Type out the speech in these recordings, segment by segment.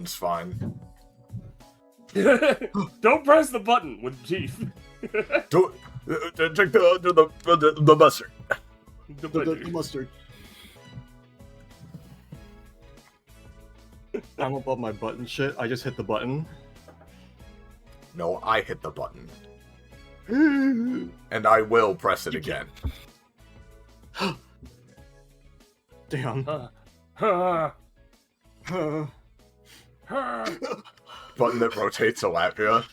It's fine. Don't press the button with Chief. Check the mustard. The mustard. I'm above my button shit. I just hit the button. No, I hit the button. And I will press it again. Damn. Button that rotates a Latvia.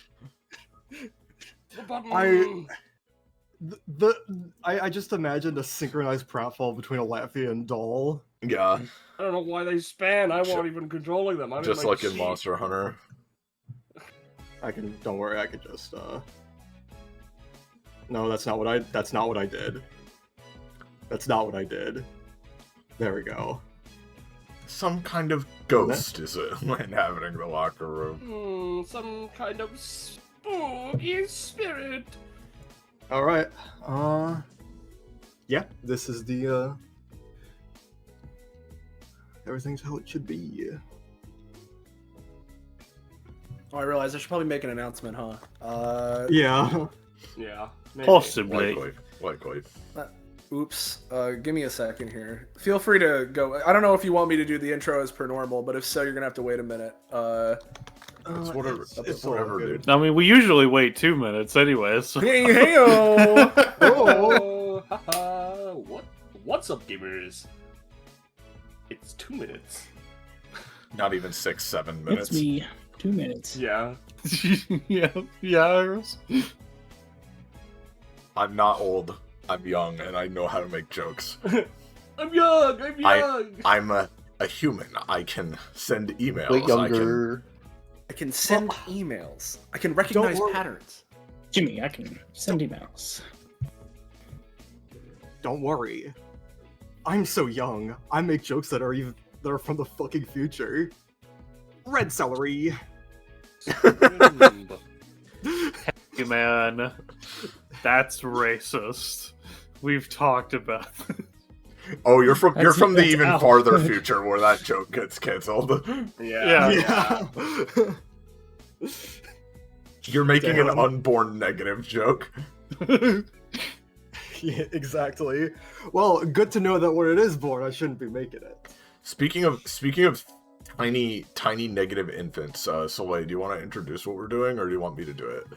I just imagined a synchronized pratfall between a Latvia and Doll. Yeah. I don't know why they span. I wasn't even controlling them. Just like in Monster Hunter. Don't worry, I could just, No, that's not what I did. That's not what I did. There we go. Some kind of ghost is inhabiting the locker room. Some kind of spooky spirit. Alright, yeah, this is the, everything's how it should be. Oh, I realize I should probably make an announcement, huh? Yeah. Yeah. Maybe. Possibly. Likely. Oops. Give me a second here. Feel free to go. I don't know if you want me to do the intro as per normal, but if so, you're gonna have to wait a minute. It's whatever. It's whatever, dude. I mean, we usually wait 2 minutes anyway, so... Hey-o! Oh. What's up, gamers? It's 2 minutes. Not even 6-7 minutes. It's me. 2 minutes. Yeah. yeah. I'm not old. I'm young, and I know how to make jokes. I'm young. I'm a human. I can send emails. Way younger. I can send emails. I can recognize patterns. Jimmy, I can send emails. Don't worry. I'm so young. I make jokes that are from the fucking future. Red celery. Hey man, that's racist. We've talked about this. Oh, you're from the that's even out. farther future where that joke gets canceled. Yeah. You're making Damn. an unborn negative joke. Yeah, exactly. Well, good to know that when it is born, I shouldn't be making it. Speaking of tiny negative infants, Soleil, do you want to introduce what we're doing, or do you want me to do it?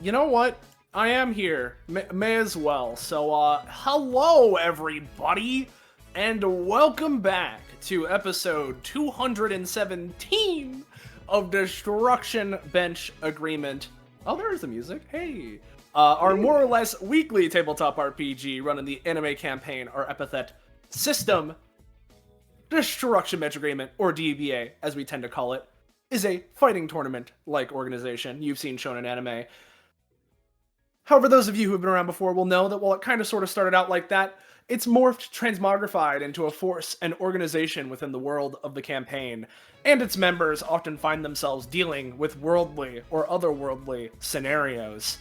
You know what? I am here. May as well. So, hello everybody, and welcome back to episode 217 of Destruction Bench Agreement. Oh, there's the music. Hey. Our more or less weekly tabletop RPG running the anime campaign, our Epithet System. Destruction Bench Agreement, or DBA, as we tend to call it, is a fighting tournament-like organization. You've seen shonen anime. However, those of you who have been around before will know that while it kind of sort of started out like that, it's morphed, transmogrified into a force and organization within the world of the campaign, and its members often find themselves dealing with worldly or otherworldly scenarios.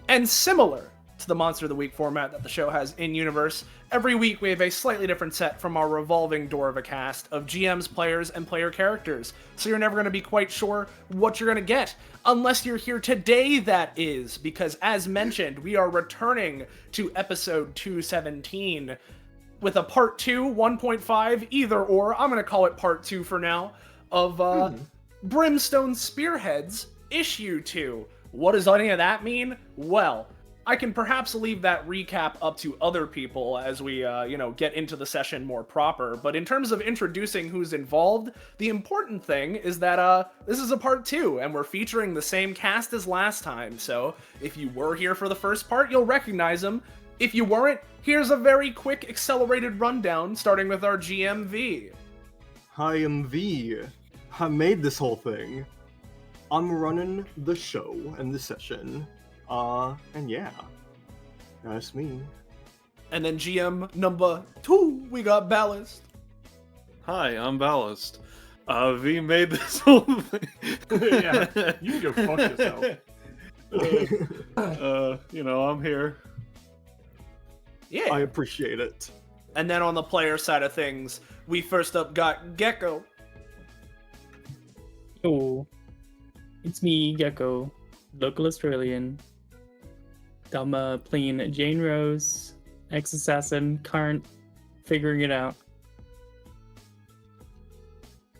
And similar to the Monster of the Week format that the show has in-universe, every week we have a slightly different set from our revolving door of a cast of GMs, players, and player characters, so you're never going to be quite sure what you're going to get. Unless you're here today, that is, because as mentioned, we are returning to episode 217 with a part 2, 1.5, either or, I'm going to call it part 2 for now, of Brimstone Spearheads, issue 2. What does any of that mean? Well, I can perhaps leave that recap up to other people as we, get into the session more proper, but in terms of introducing who's involved, the important thing is that, this is a part 2, and we're featuring the same cast as last time, so if you were here for the first part, you'll recognize them. If you weren't, here's a very quick, accelerated rundown, starting with our GMV. Hi, I'm V. I made this whole thing. I'm running the show and the session. And yeah, that's me. And then GM number 2, we got Ballast. Hi, I'm Ballast. V made this whole thing. Yeah, you can go fuck yourself. I'm here. Yeah. I appreciate it. And then on the player side of things, we first up got Gecko. Oh, it's me, Gecko, local Australian. I'm playing Jane Rose, ex-assassin, current, figuring it out.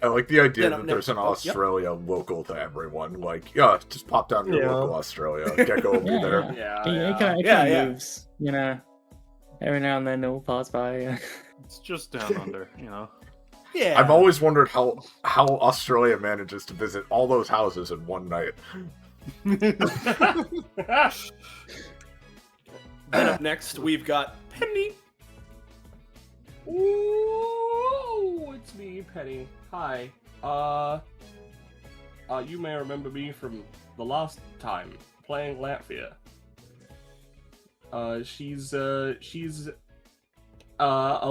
I like the idea Then that up there's next- an oh, yep. Australia local to everyone. Like, yeah, just pop down to your Yeah. local Australia. Gecko will be Yeah, there. Yeah, It kind of Yeah. moves, you know. Every now and then it'll pass by. It's just down under, you know. Yeah. I've always wondered how Australia manages to visit all those houses in one night. Then up next, we've got Penny. Ooh, it's me, Penny. Hi. You may remember me from the last time playing Latvia. She's a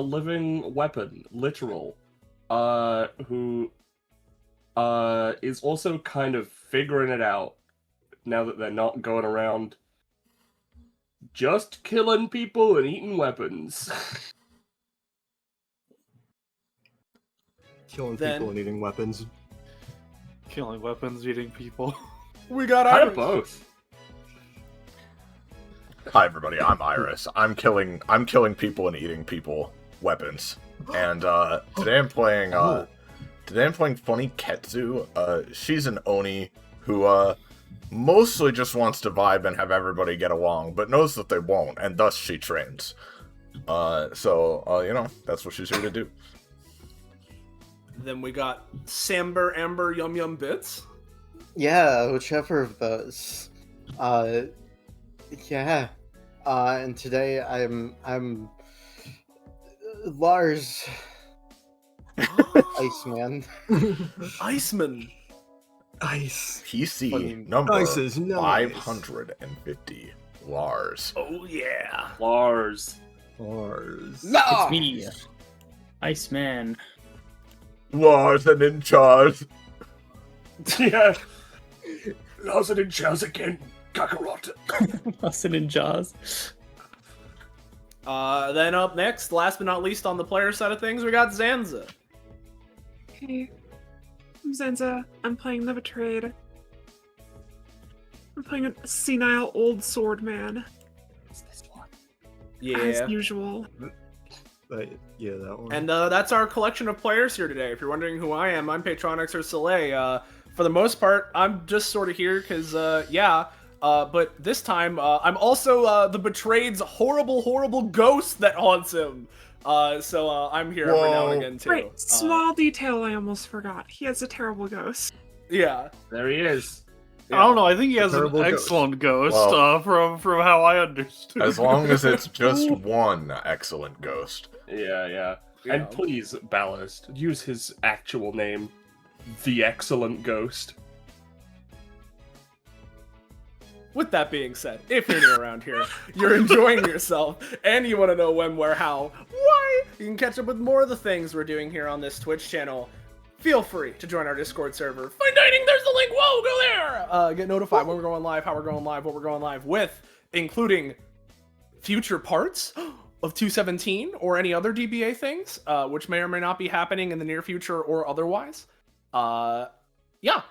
living weapon, literal. Who is also kind of figuring it out now that they're not going around just killing people and eating weapons. Killing Then- people and eating weapons. Killing weapons, eating people. We got Kind Iris. of both. Hi everybody, I'm Iris. I'm killing people and eating people weapons. And today I'm playing Funny Ketsu. She's an Oni who mostly just wants to vibe and have everybody get along, but knows that they won't, and thus she trains. So you know, that's what she's here to do. Then we got Samber, Amber, Yum Yum Bits. Yeah, whichever of those. Yeah. And today I'm Lars Iceman. Iceman. Ice. PC Fucking number Ice is nice. 550. Lars. Oh yeah. Lars. Lars. It's me, Iceman. Lars and in charge. Yeah. Lars and in Charles again. Kakarot. Busted in Jaws. Then up next, last but not least on the player side of things, we got Zanza. Hey, I'm Zenza. I'm playing the Betrayed. I'm playing a senile old sword man, What's this one? Yeah. as usual. Yeah, that one. And that's our collection of players here today. If you're wondering who I am, I'm Patronix or Soleil. For the most part, I'm just sort of here because, but this time, I'm also the Betrayed's horrible, horrible ghost that haunts him. So I'm here every now and again, too. Right, small detail I almost forgot. He has a terrible ghost. Yeah. There he is. I don't know. I think he has an Terrible ghost. excellent ghost. Well- From how I understood. As long as it's just one excellent ghost. Yeah. Yeah. And please, Ballast, use his actual name, the Excellent Ghost. With that being said, if you're new around here, you're enjoying yourself, and you want to know when, where, how, why, you can catch up with more of the things we're doing here on this Twitch channel. Feel free to join our Discord server. Fine Dining, there's the link. Whoa, go there. Get notified when we're going live, how we're going live, what we're going live with, including future parts of 217 or any other DBA things, which may or may not be happening in the near future or otherwise. Yeah.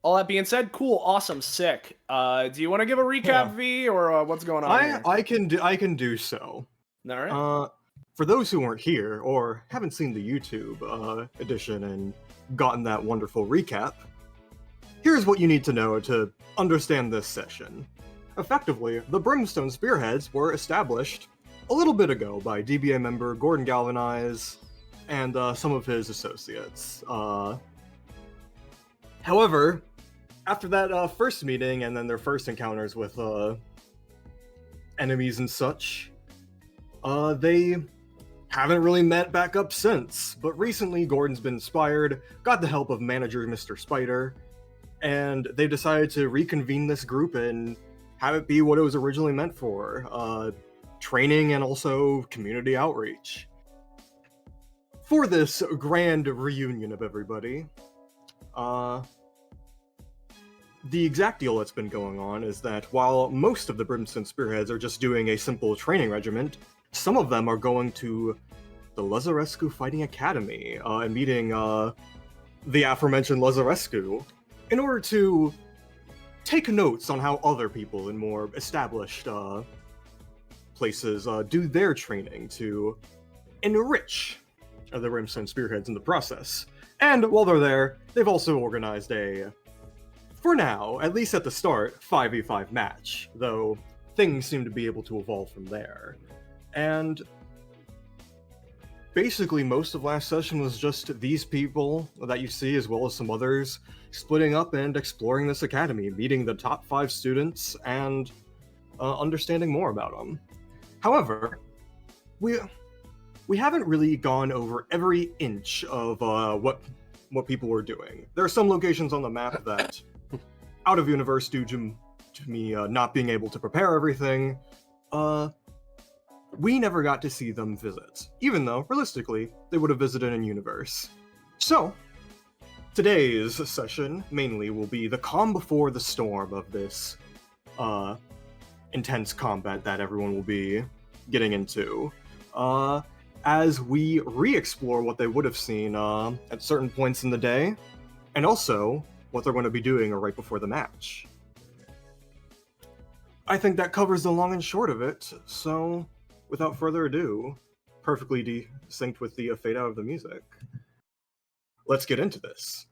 All that being said, cool, awesome, sick. Do you want to give a recap, Yeah. V, or what's going on here? I can do so. All right. For those who weren't here or haven't seen the YouTube edition and gotten that wonderful recap, here's what you need to know to understand this session. Effectively, the Brimstone Spearheads were established a little bit ago by DBA member Gordon Galvanize and some of his associates. However, after that first meeting and then their first encounters with enemies and such, they haven't really met back up since. But recently, Gordon's been inspired, got the help of manager Mr. Spider, and they decided to reconvene this group and have it be what it was originally meant for, training and also community outreach. For this grand reunion of everybody, the exact deal that's been going on is that while most of the Brimstone Spearheads are just doing a simple training regiment, some of them are going to the Lazarescu Fighting Academy and meeting the aforementioned Lazarescu in order to take notes on how other people in more established places do their training to enrich the Brimstone Spearheads in the process. And while they're there, they've also organized a, for now, at least at the start, 5v5 match, though things seem to be able to evolve from there. And basically, most of last session was just these people that you see, as well as some others, splitting up and exploring this academy, meeting the top 5 students, and understanding more about them. However, we haven't really gone over every inch of what people were doing. There are some locations on the map that, out of universe, due to me not being able to prepare everything, we never got to see them visit, even though, realistically, they would have visited in universe. So, today's session, mainly, will be the calm before the storm of this intense combat that everyone will be getting into, as we re-explore what they would have seen at certain points in the day, and also what they're going to be doing right before the match. I think that covers the long and short of it, so without further ado, perfectly desynced with the fade out of the music, let's get into this.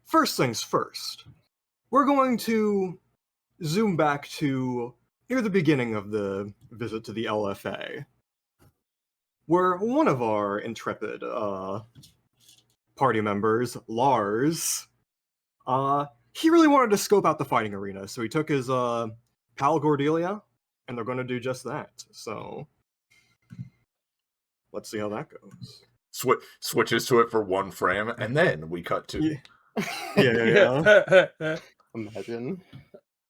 First things first, we're going to zoom back to near the beginning of the visit to the LFA, where one of our intrepid party members, Lars, he really wanted to scope out the fighting arena, so he took his pal Cordelia, and they're going to do just that. So let's see how that goes. Switches to it for one frame, and then we cut to... Yeah. Imagine.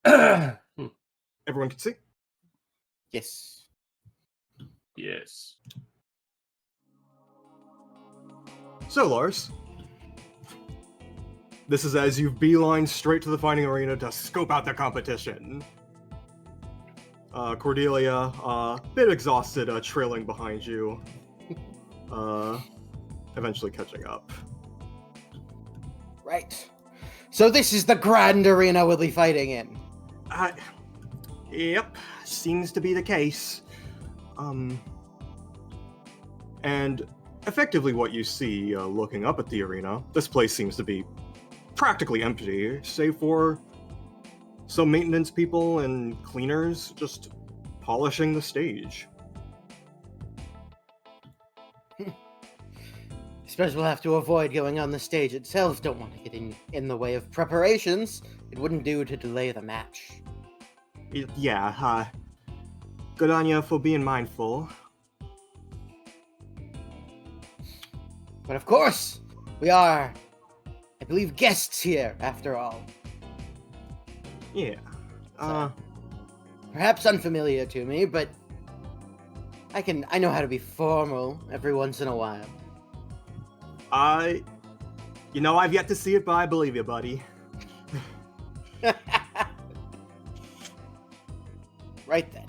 Everyone can see? Yes. Yes. So, Lars, this is as you beeline straight to the fighting arena to scope out the competition. Cordelia, a bit exhausted, trailing behind you, eventually catching up. Right. So this is the grand arena we'll be fighting in. Yep, seems to be the case. And effectively what you see looking up at the arena, this place seems to be practically empty, save for some maintenance people and cleaners just polishing the stage. I suppose we'll have to avoid going on the stage itself. Don't want to get in the way of preparations. It wouldn't do to delay the match. Yeah, good on you for being mindful. But of course, we are, I believe, guests here, after all. Yeah, Perhaps unfamiliar to me, but I know how to be formal every once in a while. I've yet to see it, but I believe you, buddy. Right then.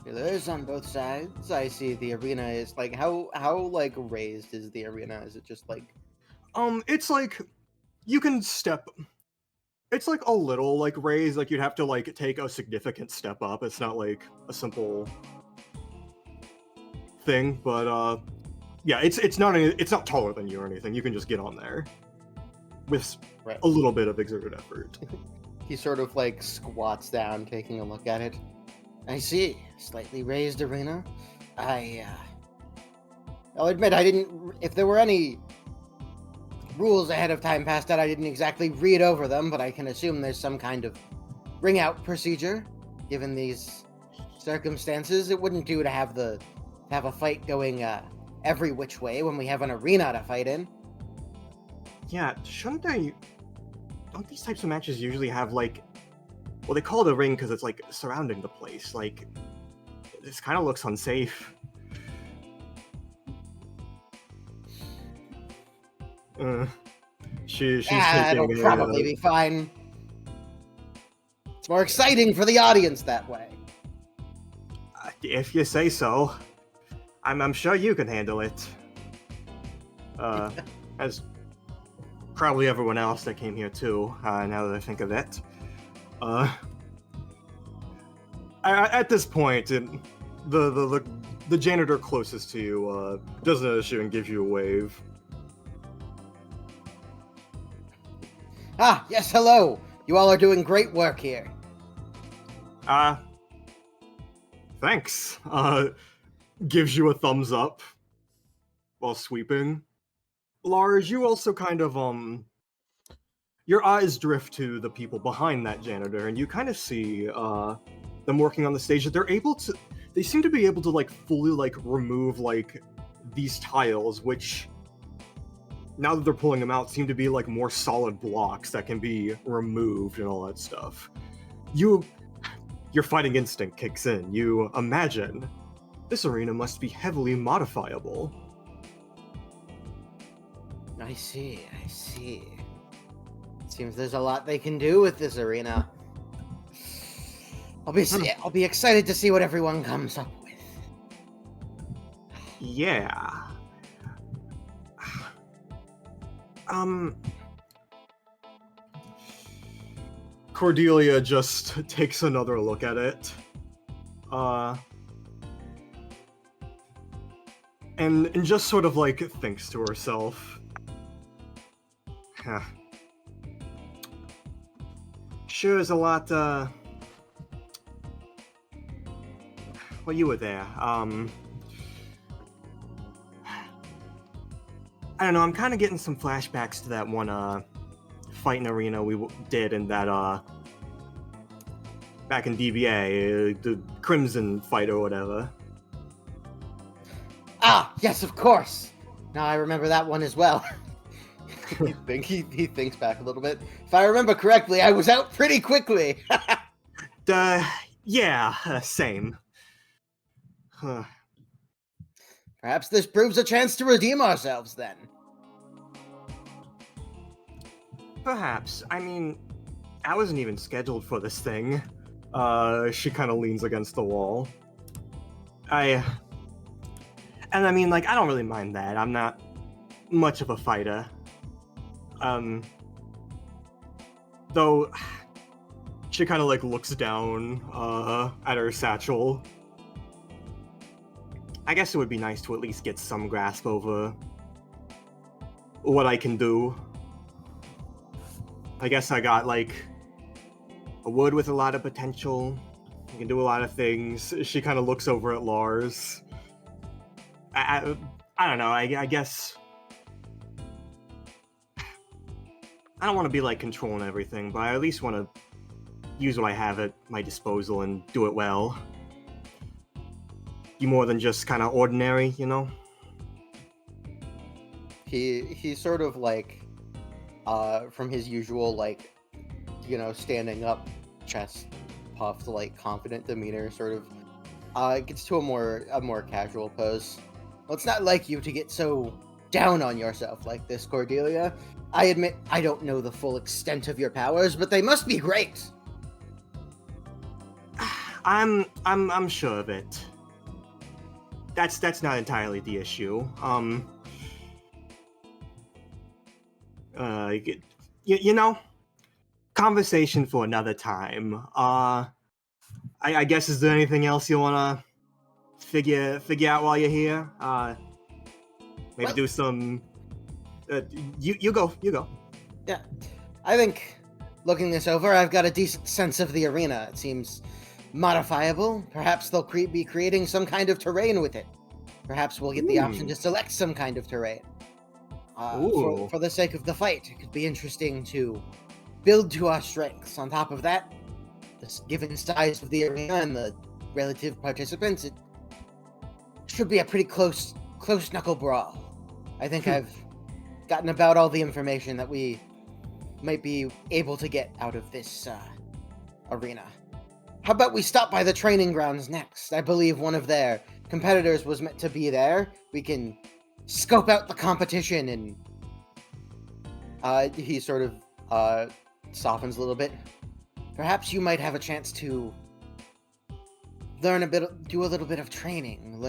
Pillars on both sides. I see the arena is like how raised is the arena? Is it just like It's like you can step. It's like a little like raised, like you'd have to like take a significant step up. It's not like a simple thing, but yeah, it's not taller than you or anything. You can just get on there with Right. a little bit of exerted effort. He sort of like squats down, taking a look at it. I see, slightly raised arena. I'll admit I didn't. If there were any rules ahead of time passed out, I didn't exactly read over them, but I can assume there's some kind of ring out procedure. Given these circumstances, it wouldn't do to have a fight going every which way when we have an arena to fight in. Yeah, don't these types of matches usually have like, well, they call it a ring because it's like surrounding the place. Like, this kind of looks unsafe. She's It'll taking probably be fine. It's more exciting for the audience that way. If you say so. I'm sure you can handle it. As probably everyone else that came here too, now that I think of it. At this point, the janitor closest to you does notice you and gives you a wave. Ah, yes, hello. You all are doing great work here. Thanks. Gives you a thumbs up while sweeping. Lars, you also kind of, your eyes drift to the people behind that janitor, and you kind of see, them working on the stage, that they seem to be able to, like, fully, like, remove, like, these tiles, which, now that they're pulling them out, seem to be, like, more solid blocks that can be removed and all that stuff. Your fighting instinct kicks in. You imagine this arena must be heavily modifiable. I see. Seems there's a lot they can do with this arena. I'll be excited to see what everyone comes up with. Yeah. Cordelia just takes another look at it. And just sort of, like, thinks to herself. Huh. Sure is a lot, well, you were there. I don't know, I'm kind of getting some flashbacks to that one, fighting arena we did in that, back in DBA, the Crimson fight or whatever. Ah, yes, of course. Now I remember that one as well. He thinks back a little bit. If I remember correctly, I was out pretty quickly. Yeah, same. Huh. Perhaps this proves a chance to redeem ourselves then. Perhaps. I mean, I wasn't even scheduled for this thing. She kind of leans against the wall. And I mean, like, I don't really mind that. I'm not much of a fighter. Though, she kind of, like, looks down, at her satchel. I guess it would be nice to at least get some grasp over what I can do. I guess I got, like, a wood with a lot of potential. I can do a lot of things. She kind of looks over at Lars. I don't know, I guess... I don't want to be, like, controlling everything, but I at least want to use what I have at my disposal and do it well. Be more than just kind of ordinary, you know? He sort of, like, from his usual, like, you know, standing up, chest puffed, like, confident demeanor, sort of, gets to a more casual pose. Well, it's not like you to get so down on yourself like this, Cordelia. I admit I don't know the full extent of your powers, but they must be great. I'm sure of it. That's not entirely the issue. You know, conversation for another time. I guess, is there anything else you wanna figure out while you're here? Maybe What? do some. You go. Yeah, I think looking this over, I've got a decent sense of the arena. It seems modifiable. Perhaps they'll be creating some kind of terrain with it. Perhaps we'll get the option to select some kind of terrain. For the sake of the fight, it could be interesting to build to our strengths. On top of that, the given size of the arena and the relative participants, it should be a pretty close knuckle brawl. I think I've gotten about all the information that we might be able to get out of this arena. How about we stop by the training grounds next? I believe one of their competitors was meant to be there. We can scope out the competition, and he sort of softens a little bit. Perhaps you might have a chance to do a little bit of training,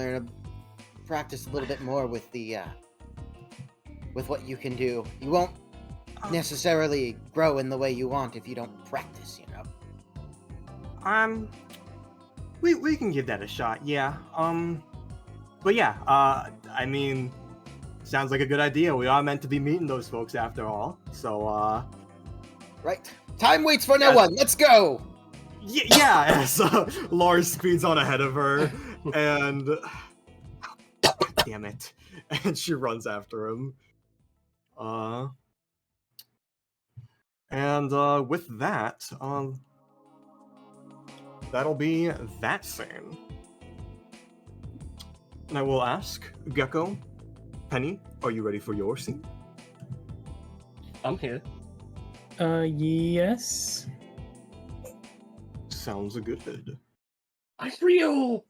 practice a little bit more with the with what you can do. You won't necessarily grow in the way you want if you don't practice, you know. We can give that a shot, yeah. But yeah, I mean, sounds like a good idea. We are meant to be meeting those folks after all, so Right. Time waits for no one. Let's go. Yeah, as Lars speeds on ahead of her, and damn it, and she runs after him. And with that, that'll be that scene. And I will ask Gecko, Penny, are you ready for your scene? I'm here. Yes. Sounds good. I'm real.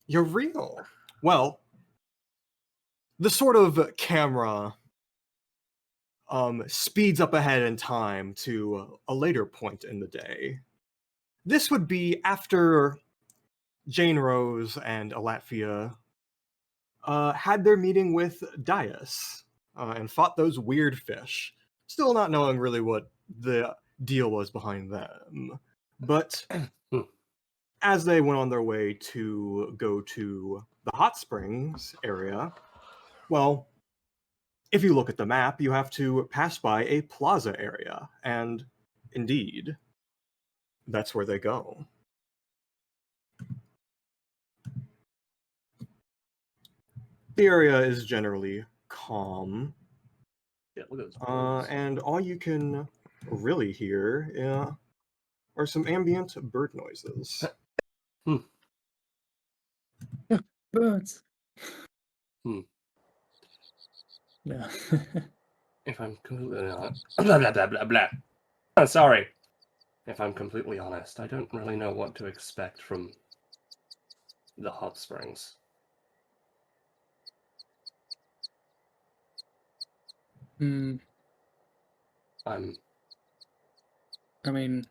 You're real. Well, the sort of camera speeds up ahead in time to a later point in the day. This would be after Jane Rose and Alatvia had their meeting with Dias and fought those weird fish, still not knowing really what the deal was behind them. But as they went on their way to go to the hot springs area, well, if you look at the map, you have to pass by a plaza area, and indeed, that's where they go. The area is generally calm, Yeah, look at those birds. and all you can really hear are some ambient bird noises. Birds. Hmm. Yeah. If I'm completely honest, blah blah blah blah blah. Oh, sorry. If I'm completely honest, I don't really know what to expect from the hot springs. Hmm. I mean,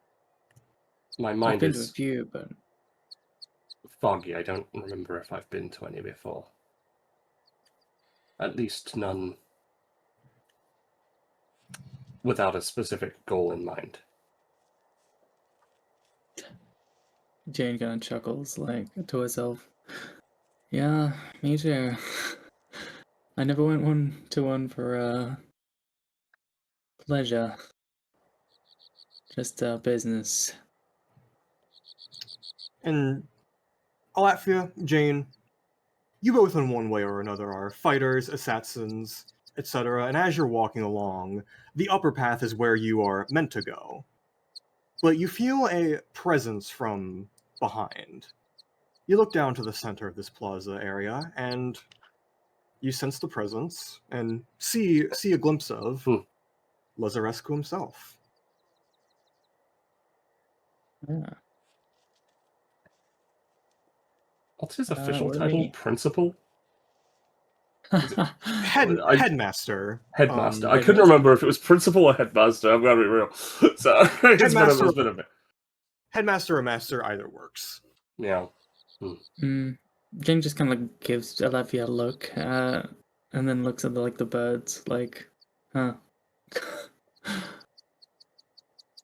my I've mind been to a is few, but foggy. I don't remember if I've been to any before. At least none without a specific goal in mind. Jane kind of chuckles, like, to herself. Yeah, me too. I never went to one for, pleasure. Just, business. And Alatvia, Jane, you both in one way or another are fighters, assassins, etc. And as you're walking along, the upper path is where you are meant to go. But you feel a presence from behind. You look down to the center of this plaza area, and you sense the presence, and see a glimpse of Lazarescu himself. Yeah. What's his official what do title? we- Principal? Headmaster. Headmaster. I couldn't Headmaster. remember if it was principal or headmaster. I'm gonna be real. So it's been a bit. Headmaster or master, either works. Yeah. Jane just kind of like gives Alatvia a look, and then looks at the birds, like, huh.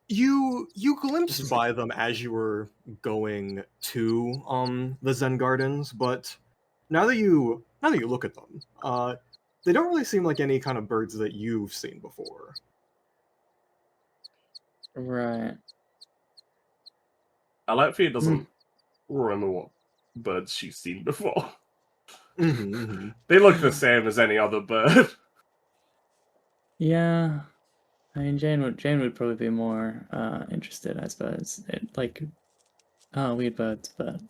You glimpsed by them as you were going to the Zen Gardens, but now that you look at them, they don't really seem like any kind of birds that you've seen before. Right. Alatvia doesn't remember what birds she's seen before. They look the same as any other bird. Yeah. I mean, Jane would probably be more interested, I suppose. Weird birds, but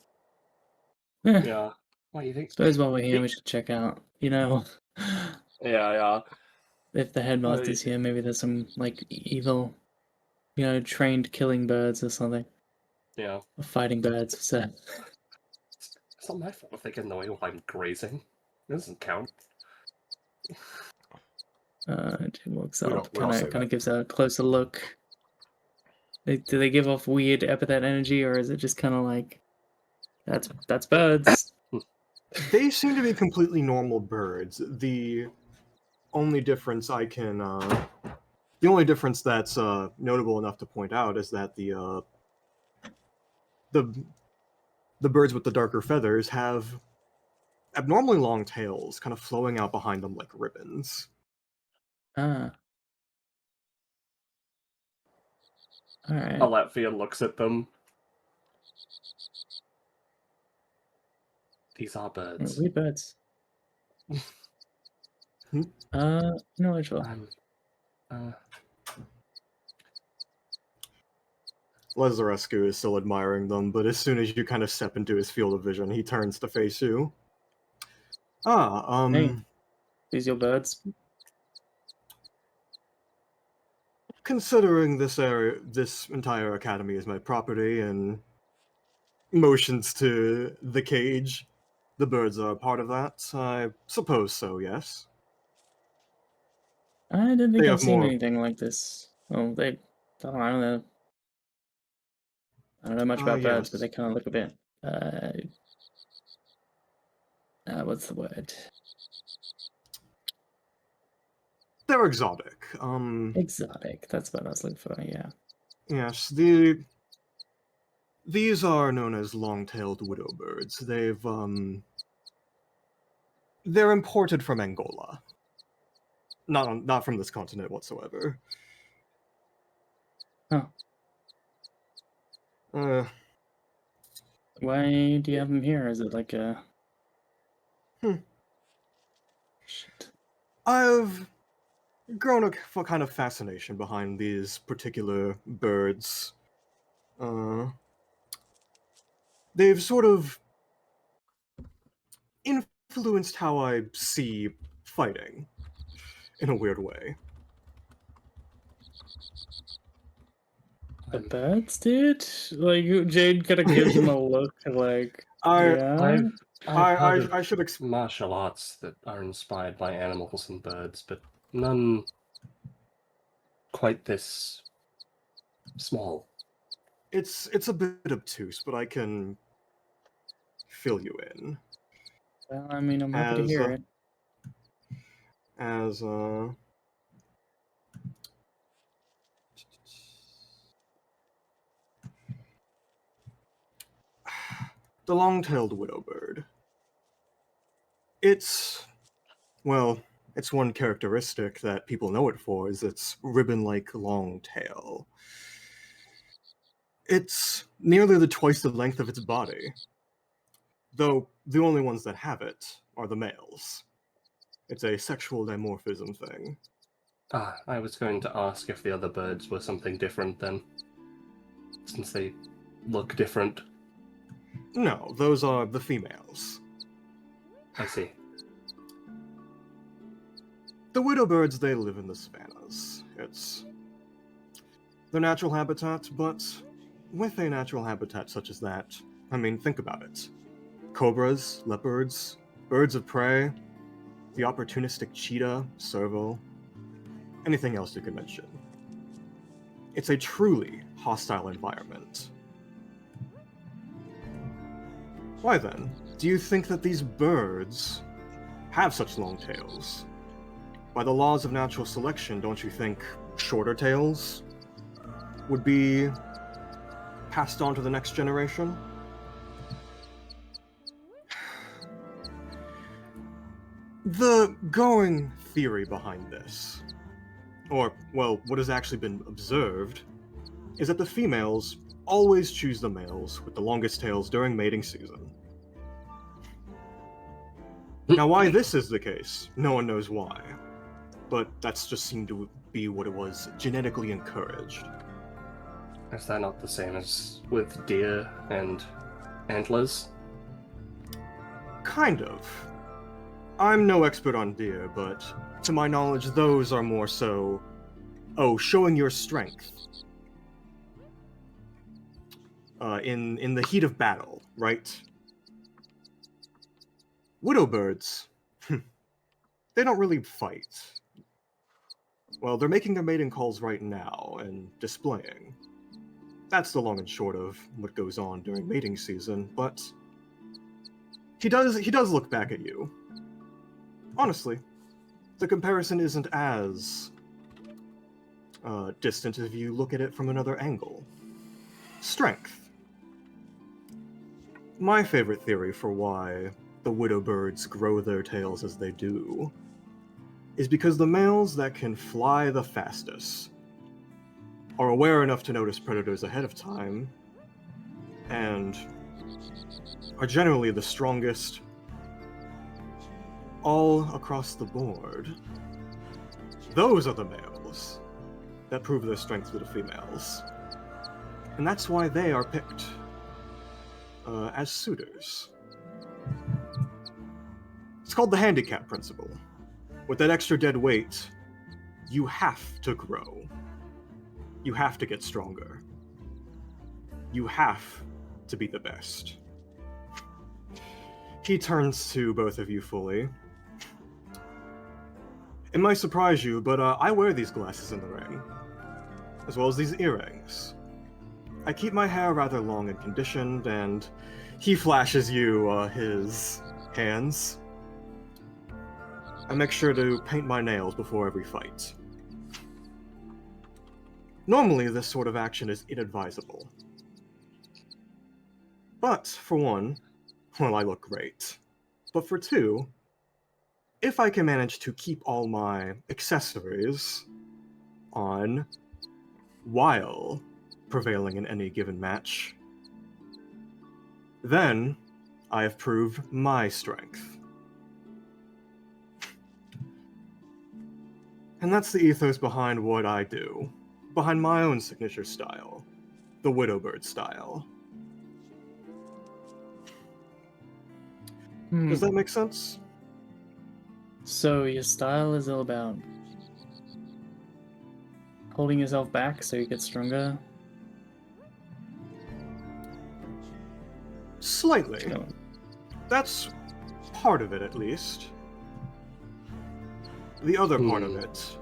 Yeah. What do you think? suppose while we're here, we should check out. Yeah. If the headmaster's here, maybe there's some like evil, trained killing birds or something. Yeah. Or fighting birds. So It's not my fault if they get annoyed while I'm grazing. It doesn't count. Jane walks We up, don't say kind that. of gives a closer look. Do they give off weird epithet energy, or is it just kind of like That's birds. They seem to be completely normal birds. The only difference that's notable enough to point out is that the birds with the darker feathers have abnormally long tails, kind of flowing out behind them like ribbons. Ah. All right. Alephia looks at them. These are birds. We birds. No, actually. Lazarescu is still admiring them, but as soon as you kind of step into his field of vision, he turns to face you. Hey, these your birds? Considering this entire academy is my property, and motions to the cage, the birds are a part of that. I suppose so, yes. I didn't think They I've have seen more- anything like this. Well, I don't know. I don't know much about birds, but yes. they kind of look a bit. What's the word? They're exotic. Exotic. That's what I was looking for. Yeah. Yes, these are known as long-tailed widow birds. They're imported from Angola. Not from this continent whatsoever. Huh. Why do you have them here? Is it like a... Shit. I've grown a kind of fascination behind these particular birds. They've sort of influenced how I see fighting, in a weird way. The birds, dude? Like, Jade kind of gives him a look like... I I should martial arts that are inspired by animals and birds, but none quite this small. It's a bit obtuse, but I can fill you in. Well, I mean, I'm happy to hear it. As the long-tailed widow bird. It's one characteristic that people know it for is its ribbon-like long tail. It's nearly twice the length of its body, though the only ones that have it are the males. It's a sexual dimorphism thing. I was going to ask if the other birds were something different then, since they look different. No, those are the females. I see. The widow birds, they live in the savannas. It's their natural habitat, but with a natural habitat such as that, I mean, think about it. Cobras, leopards, birds of prey, the opportunistic cheetah, serval, anything else you can mention. It's a truly hostile environment. Why then, do you think that these birds have such long tails? By the laws of natural selection, don't you think shorter tails would be passed on to the next generation? The going theory behind this, or, well, what has actually been observed, is that the females always choose the males with the longest tails during mating season. Now, why this is the case, no one knows why, but that's just seemed to be what it was genetically encouraged. Is that not the same as with deer and antlers? Kind of. I'm no expert on deer, but to my knowledge, those are more so, showing your strength. In the heat of battle, right? Widow birds, they don't really fight. Well, they're making their mating calls right now and displaying. That's the long and short of what goes on during mating season, but He does look back at you. Honestly, the comparison isn't as distant if you look at it from another angle. Strength. My favorite theory for why the widow birds grow their tails as they do is because the males that can fly the fastest are aware enough to notice predators ahead of time and are generally the strongest all across the board. Those are the males that prove their strength to the females. And that's why they are picked as suitors. It's called the handicap principle. With that extra dead weight, you have to grow. You have to get stronger. You have to be the best. He turns to both of you fully. It might surprise you, but I wear these glasses in the ring, as well as these earrings. I keep my hair rather long and conditioned, and he flashes you his hands. I make sure to paint my nails before every fight. Normally, this sort of action is inadvisable. But, for one, well, I look great. But for two, if I can manage to keep all my accessories on while prevailing in any given match, then I have proved my strength. And that's the ethos behind what I do, behind my own signature style, the Widowbird style. Does that make sense? So your style is all about holding yourself back so you get stronger? Slightly. No. That's part of it, at least. The other part of it,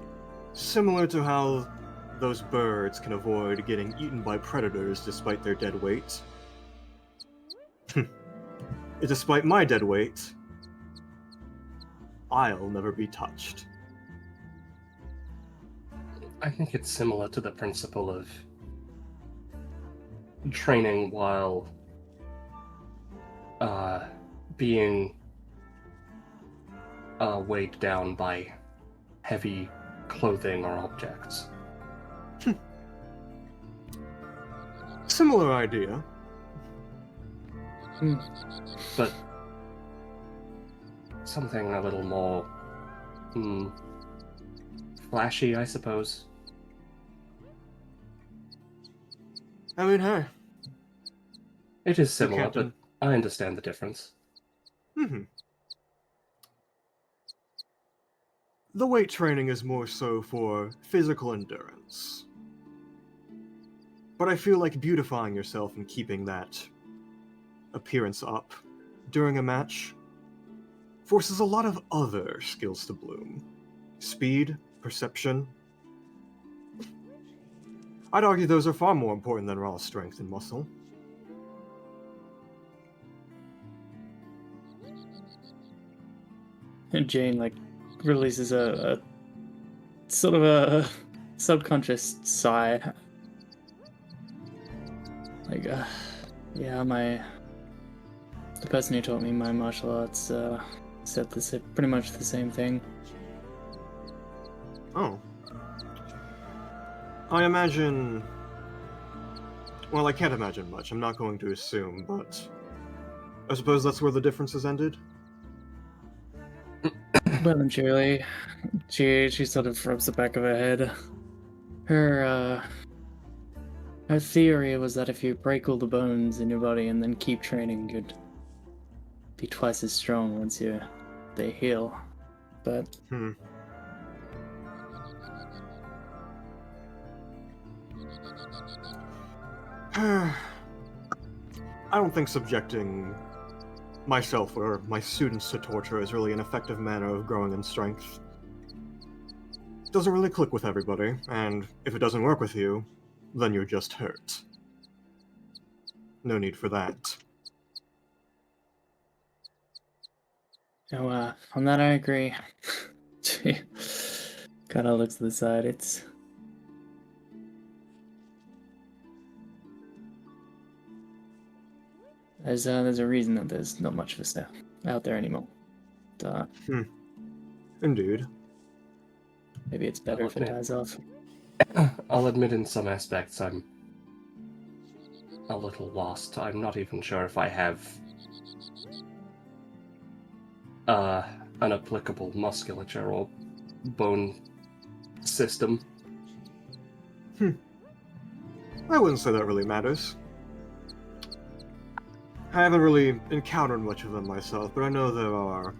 similar to how those birds can avoid getting eaten by predators despite their dead weight, despite my dead weight, I'll never be touched. I think it's similar to the principle of training while being weighed down by heavy clothing or objects. Similar idea. But something a little more flashy, I suppose. I mean, hey. It is similar, can't but I understand the difference. The weight training is more so for physical endurance. But I feel like beautifying yourself and keeping that appearance up during a match forces a lot of other skills to bloom. Speed, perception. I'd argue those are far more important than raw strength and muscle. And Jane, like, releases a sort of a subconscious sigh. Like, yeah, the person who taught me my martial arts said pretty much the same thing. Oh. I imagine... Well, I can't imagine much. I'm not going to assume, but... I suppose that's where the differences ended? Well and truly, she sort of rubs the back of her head. Her theory was that if you break all the bones in your body and then keep training, you'd be twice as strong once they heal. But I don't think subjecting myself or my students to torture is really an effective manner of growing in strength. It doesn't really click with everybody, and if it doesn't work with you, then you're just hurt. No need for that. No, on that I agree. She kind of looks to the side. There's a reason that there's not much of us out there anymore. Indeed. Maybe it's better if it dies off. I'll admit in some aspects I'm a little lost. I'm not even sure if I have an applicable musculature or bone system. I wouldn't say that really matters. I haven't really encountered much of them myself, but I know there are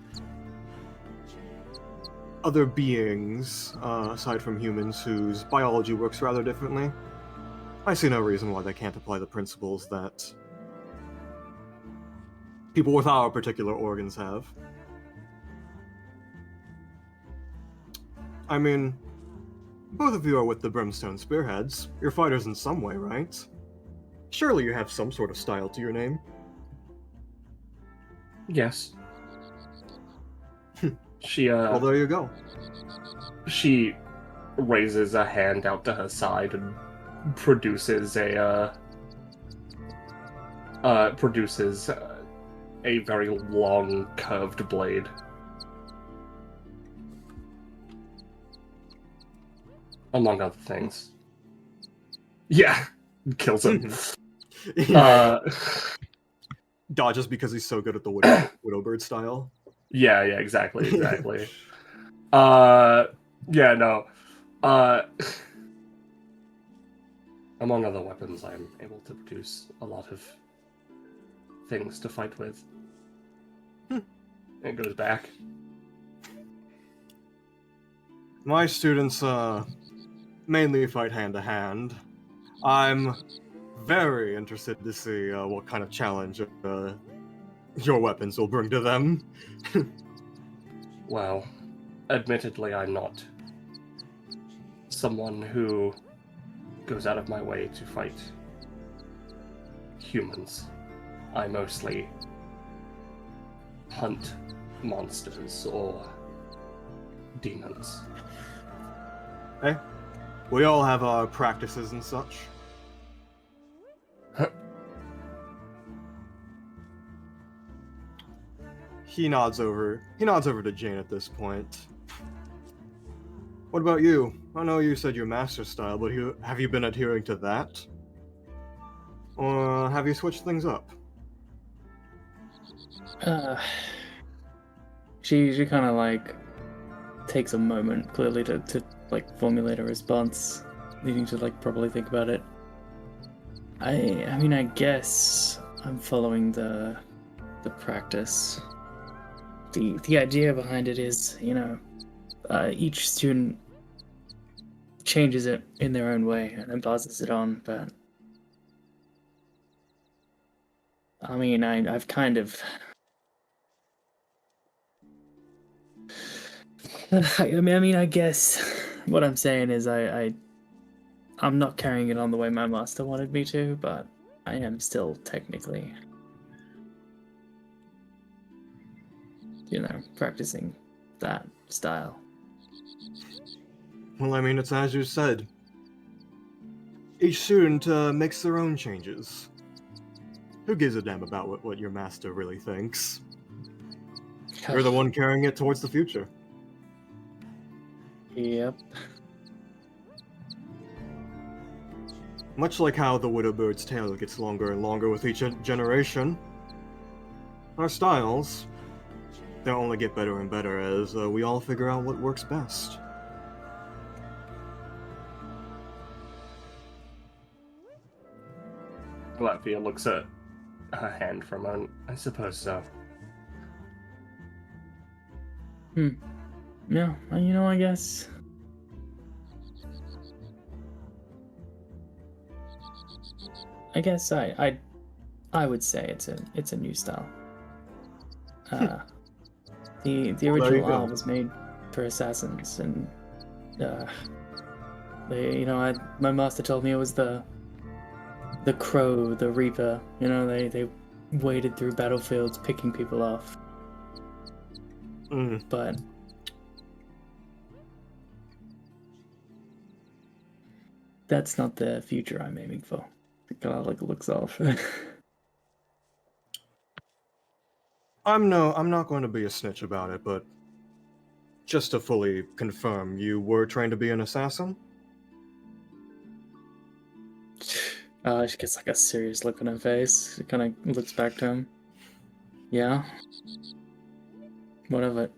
other beings, aside from humans, whose biology works rather differently. I see no reason why they can't apply the principles that people with our particular organs have. I mean, both of you are with the Brimstone Spearheads. You're fighters in some way, right? Surely you have some sort of style to your name. Yes. She Well, there you go. She raises a hand out to her side and produces a very long curved blade. Among other things. Yeah, kills him. Dodges because he's so good at the Widowbird style. Yeah, exactly. Yeah, no. Among other weapons, I'm able to produce a lot of things to fight with. It goes back. My students, mainly fight hand-to-hand. I'm very interested to see what kind of challenge your weapons will bring to them. Well, admittedly, I'm not someone who goes out of my way to fight humans. I mostly hunt monsters or demons. Hey, we all have our practices and such. He nods over to Jane at this point. What about you? I know you said your master style, but have you been adhering to that? Or have you switched things up? She kind of like takes a moment, clearly, to like formulate a response, needing to like probably think about it. I mean, I guess I'm following the practice. The idea behind it is, each student changes it in their own way and then passes it on, but I mean, I've kind of I guess what I'm saying is I'm not carrying it on the way my master wanted me to, but I am still technically, practicing that style. Well, I mean, it's as you said. Each student makes their own changes. Who gives a damn about what your master really thinks? You're the one carrying it towards the future. Yep. Much like how the Widowbird's tail gets longer and longer with each generation, our styles, they'll only get better and better as we all figure out what works best. Latvia looks at her hand for a moment. I suppose so. Yeah, I guess. I would say it's a new style. The original R was made for assassins, and my master told me it was the Crow, the Reaper. They waded through battlefields picking people off. but that's not the future I'm aiming for. It kind of like looks off. I'm not going to be a snitch about it, but just to fully confirm, you were trained to be an assassin? She gets like a serious look on her face. She kind of looks back to him. Yeah. What of it?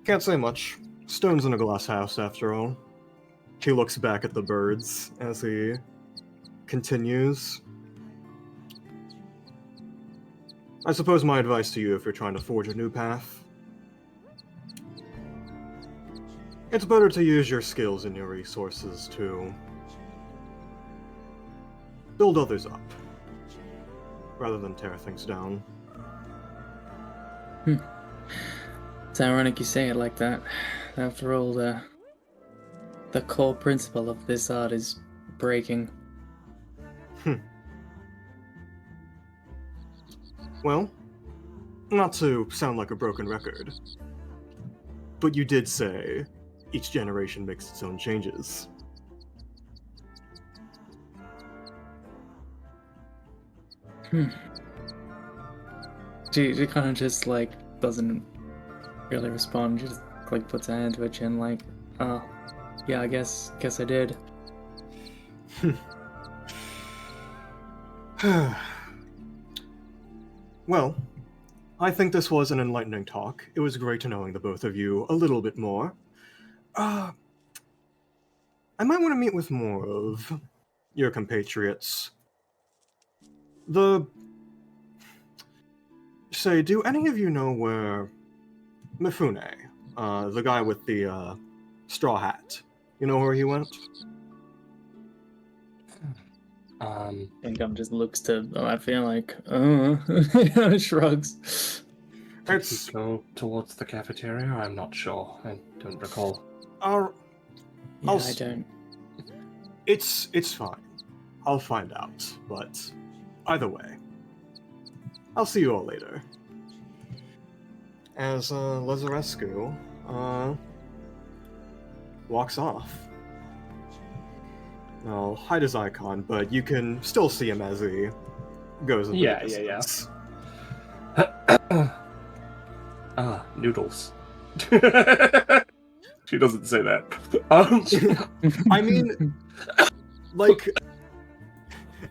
Can't say much. Stone's in a glass house, after all. He looks back at the birds as he continues. I suppose my advice to you, if you're trying to forge a new path, it's better to use your skills and your resources to build others up, rather than tear things down. It's ironic you say it like that. After all, the core principle of this art is breaking. Well, not to sound like a broken record, but you did say each generation makes its own changes. She kind of just like doesn't really respond. She just like puts her hand to her chin like, oh, yeah, I guess I did. Well, I think this was an enlightening talk. It was great knowing the both of you a little bit more. I might want to meet with more of your compatriots. Say, do any of you know where Mifune, the guy with the straw hat, you know where he went? Income just looks to, I feel like, shrugs. Did he go towards the cafeteria? I'm not sure. I don't recall. I don't. It's fine. I'll find out, but either way, I'll see you all later. As Lazarescu walks off. I'll hide his icon, but you can still see him as he goes into the distance. Noodles. She doesn't say that. I mean, like,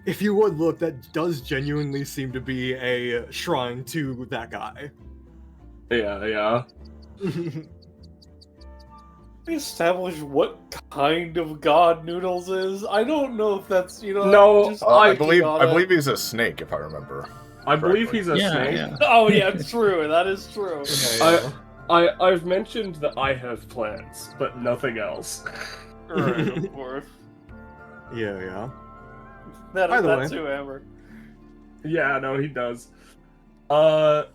if you would look, that does genuinely seem to be a shrine to that guy. Yeah. Establish what kind of god Noodles is. I don't know if that's No, just I believe he's a snake, if I remember. I believe he's a Yeah, snake. yeah. Oh yeah, true. That is true. I've mentioned that I have plans, but nothing else. Right, of course. Yeah. That's Either way. too, Amber. Yeah, no, he does. Well,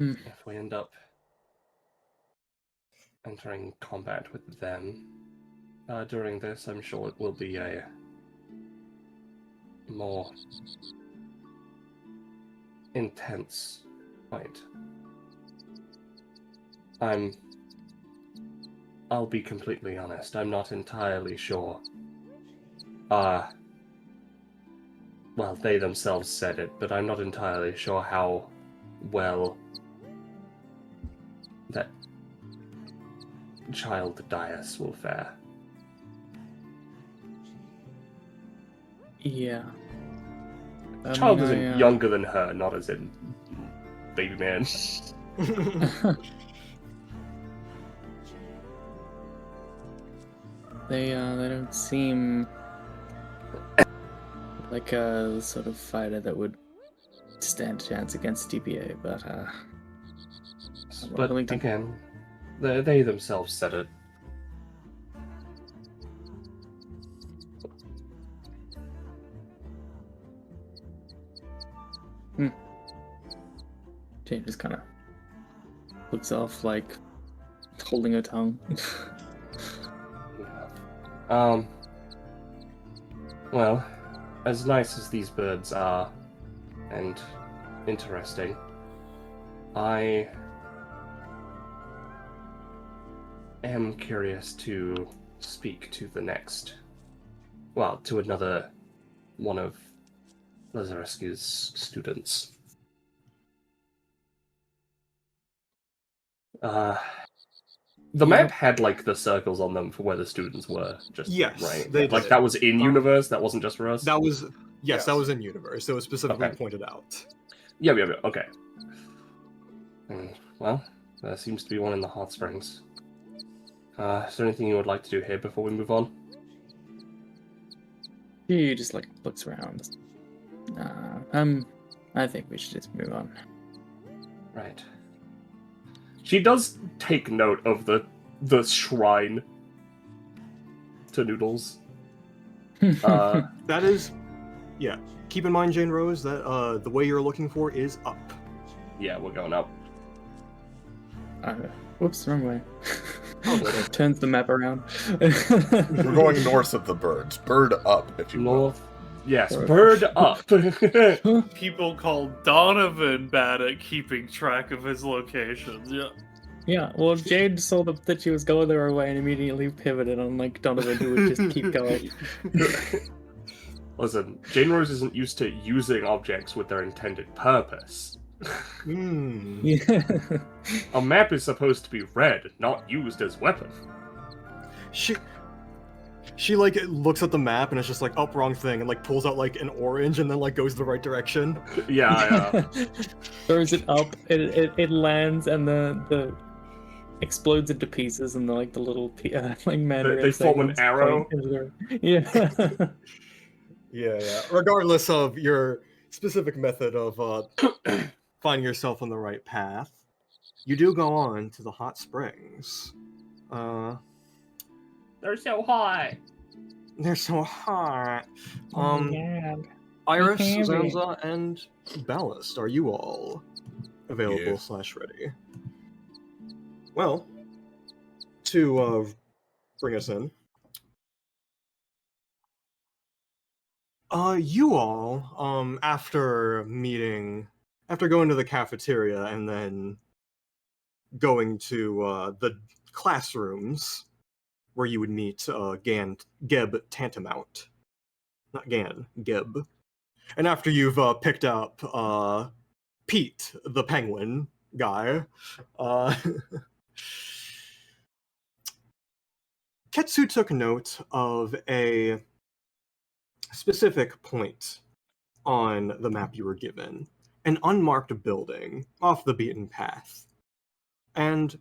if we end up entering combat with them during this, I'm sure it will be a more intense fight. I'll be completely honest, I'm not entirely sure. Well, they themselves said it, but I'm not entirely sure how well that child Dias will fare. Yeah. Child as in younger than her, not as in baby man. They don't seem like a sort of fighter that would stand a chance against DBA, but But again, they themselves said it. Jane just kind of looks off, like holding her tongue. Well, as nice as these birds are, and interesting, I am curious to speak to to another one of Lazarescu's students. The map had like the circles on them for where the students were, just Yes, right. they Like did. that was in universe. That wasn't just for us. That was Yes. that was in universe. It was specifically Okay. pointed out. Yeah. Okay. Well, there seems to be one in the hot springs. Is there anything you would like to do here before we move on? He just like looks around. I think we should just move on. Right. She does take note of the shrine to Noodles. That is, yeah. Keep in mind, Jane Rose, that the way you're looking for is up. Yeah, we're going up. Whoops, wrong way. Oh, Turns the map around. We're going north of the birds. Bird up, if you will. North. Yes, Sorry. bird up. People call Donovan bad at keeping track of his locations. Yeah. Yeah, well, Jade saw that she was going the wrong way and immediately pivoted on like Donovan, who would just keep going. Listen, Jane Rose isn't used to using objects with their intended purpose. Yeah. A map is supposed to be read, not used as weapon. She like looks at the map and it's just like up wrong thing and like pulls out like an orange and then like goes the right direction. Yeah. Throws it up, it lands and the explodes into pieces and like the little like mandarin They form an segments arrow. point into their- Yeah. Yeah. Regardless of your specific method of finding yourself on the right path, you do go on to the hot springs. They're so hot. They're so hot. Yeah. Iris, They can be. Zanza, and Ballast, are you all available Yes. / ready? Well, to bring us in, you all, after going to the cafeteria and then going to the classrooms where you would meet Geb Tantamount. Not Gan, Geb. And after you've picked up Pete, the penguin guy, Ketsu took note of a specific point on the map you were given, an unmarked building off the beaten path. And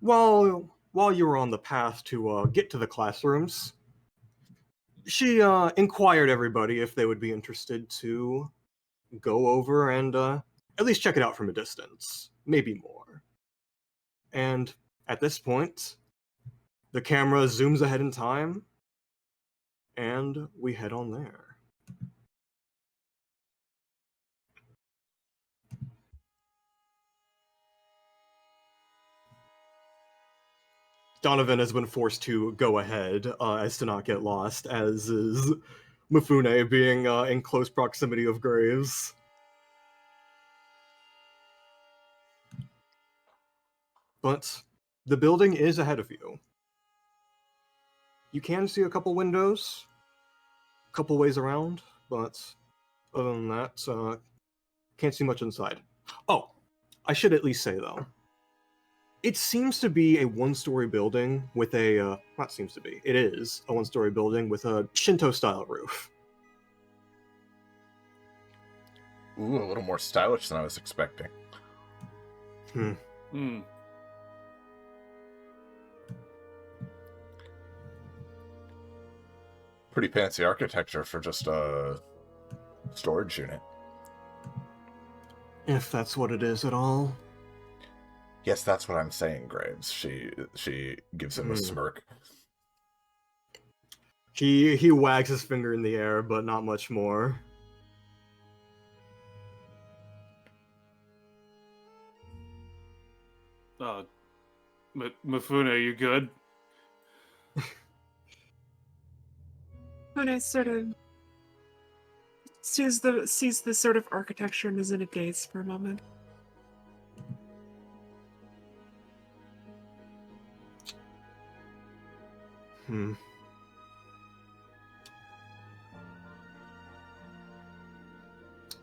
while you were on the path to get to the classrooms, she inquired everybody if they would be interested to go over and at least check it out from a distance, maybe more. And at this point, the camera zooms ahead in time, and we head on there. Donovan has been forced to go ahead as to not get lost, as is Mifune being in close proximity of Graves. But the building is ahead of you. You can see a couple windows, a couple ways around, but other than that, can't see much inside. Oh, I should at least say though, it seems to be a one-story building with a, not seems to be, it is a one-story building with a Shinto-style roof. Ooh, a little more stylish than I was expecting. Pretty fancy architecture for just a storage unit. If that's what it is at all. Yes, that's what I'm saying, Graves. She gives him a smirk. He wags his finger in the air, but not much more. Mifune, you good? Mifune sort of sees the sort of architecture and is in a daze for a moment.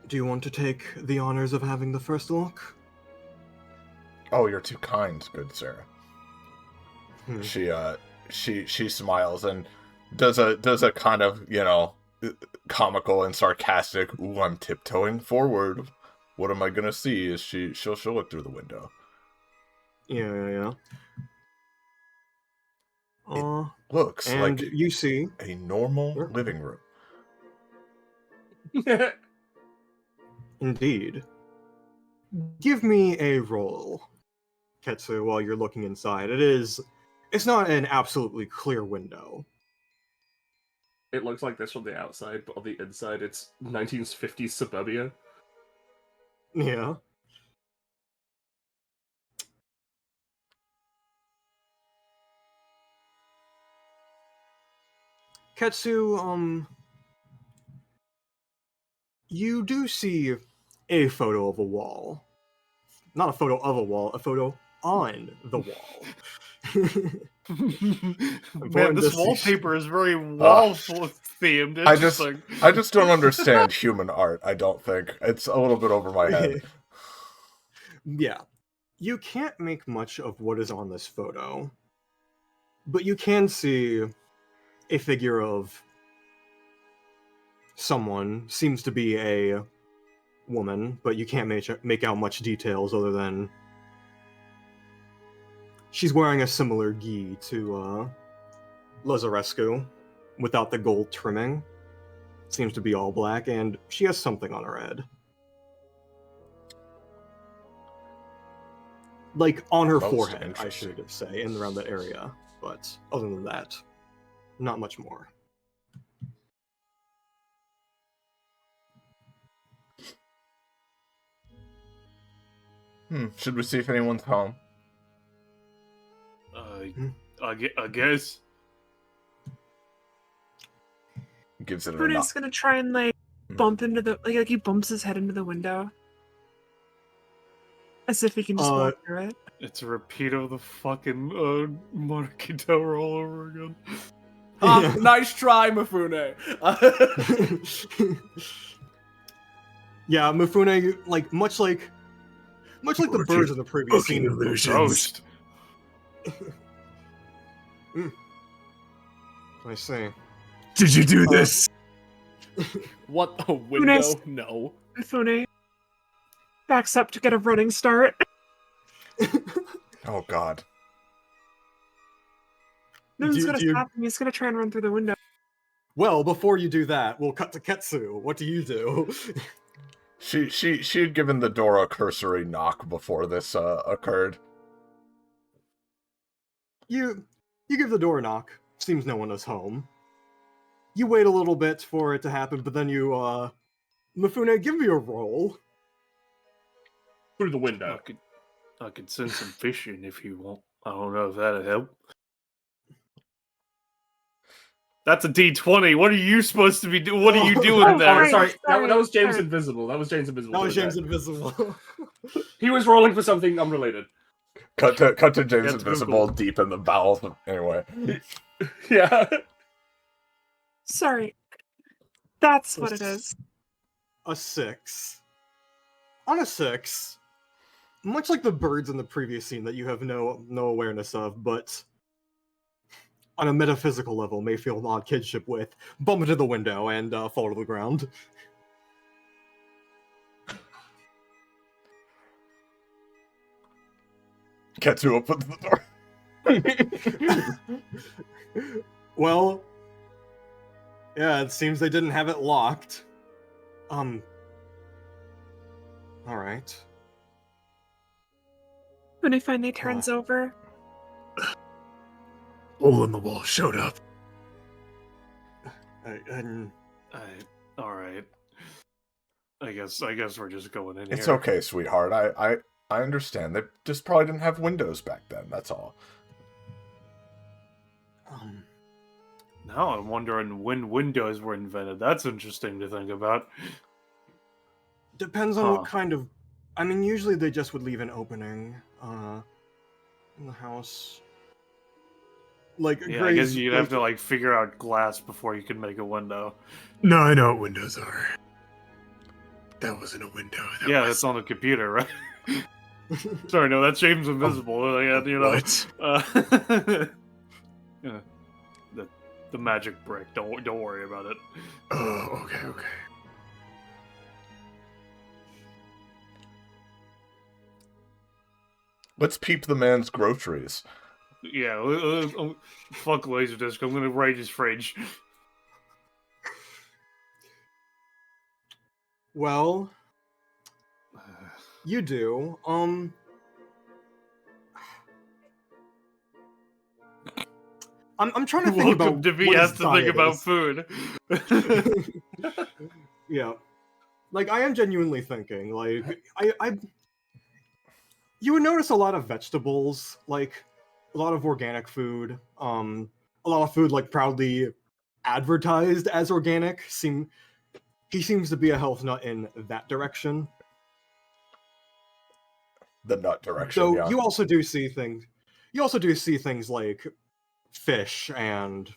Do you want to take the honors of having the first look? Oh, you're too kind, good sir. She smiles and does a kind of, comical and sarcastic, ooh, I'm tiptoeing forward. What am I gonna see? Is she'll look through the window. Yeah. Looks and like you see a normal Sure. living room. Indeed. Give me a roll, Ketsu, while you're looking inside. It's not an absolutely clear window. It looks like this from the outside, but on the inside, it's 1950s suburbia. Yeah. Ketsu, you do see a photo of a wall. Not a photo of a wall, a photo on the wall. Man, this wallpaper is very wall-themed. I just don't understand human art, I don't think. It's a little bit over my head. Yeah. You can't make much of what is on this photo, but you can see a figure of someone. Seems to be a woman, but you can't make out much details other than she's wearing a similar gi to Lazarescu, without the gold trimming. Seems to be all black, and she has something on her head. Like, on her Most forehead, I interesting. should say, in around that area. But other than that, not much more. Should we see if anyone's home? I guess. Gives it a Mifune's gonna try and bump into the like he bumps his head into the window. As if he can just walk through it. It's a repeat of the fucking Monarchy Tower all over again. Nice try, Mifune. Yeah, Mifune, much like the birds in the previous scene. Roast. I see. Did you do this? What, a window? Nice. No. Mifune backs up to get a running start. Oh god. No one's Do gonna you- stop him. He's gonna try and run through the window. Well, before you do that, we'll cut to Ketsu. What do you do? She had given the door a cursory knock before this occurred. You give the door a knock. Seems no one is home. You wait a little bit for it to happen, but then you, Mifune, give me a roll. Through the window. I could send some fishing if you want. I don't know if that'd help. That's a D20. What are you supposed to be doing? What are you doing there? Sorry, that was James sorry. Invisible. That was James Invisible. That was doing James Invisible. He was rolling for something unrelated. Cut to James That's Invisible Google. deep in the bowels. Anyway. Yeah. Sorry. That's what it is. A 6. On a 6, much like the birds in the previous scene that you have no awareness of, but on a metaphysical level may feel an odd kinship with, bump into the window and fall to the ground. Ketsu opens the door. Well, yeah, it seems they didn't have it locked. Alright. When he finally turns over, Hole in the wall showed up. All right. I guess we're just going in It's here. okay, sweetheart. I understand. They just probably didn't have windows back then, that's all. Now I'm wondering when windows were invented. That's interesting to think about. Depends on what kind of. I mean, usually they just would leave an opening in the house. Like, Yeah, Gray's, I guess you'd have to like figure out glass before you could make a window. No, I know what windows are. That wasn't a window. Yeah, that's on the computer, right? Sorry, no, that's James Invisible. You know, What? yeah, the magic brick. Don't worry about it. Oh, okay. Let's peep the man's groceries. Yeah, fuck Laserdisc. I'm gonna raid his fridge. Well, you do. I'm trying to think Welcome about to be what his asked to think diet about is. food. Yeah, like I am genuinely thinking. Like I, you would notice a lot of vegetables, like a lot of organic food. A lot of food like proudly advertised as organic. He seems to be a health nut in that direction. The nut direction. So yeah. you also do see things. You also do see things like fish and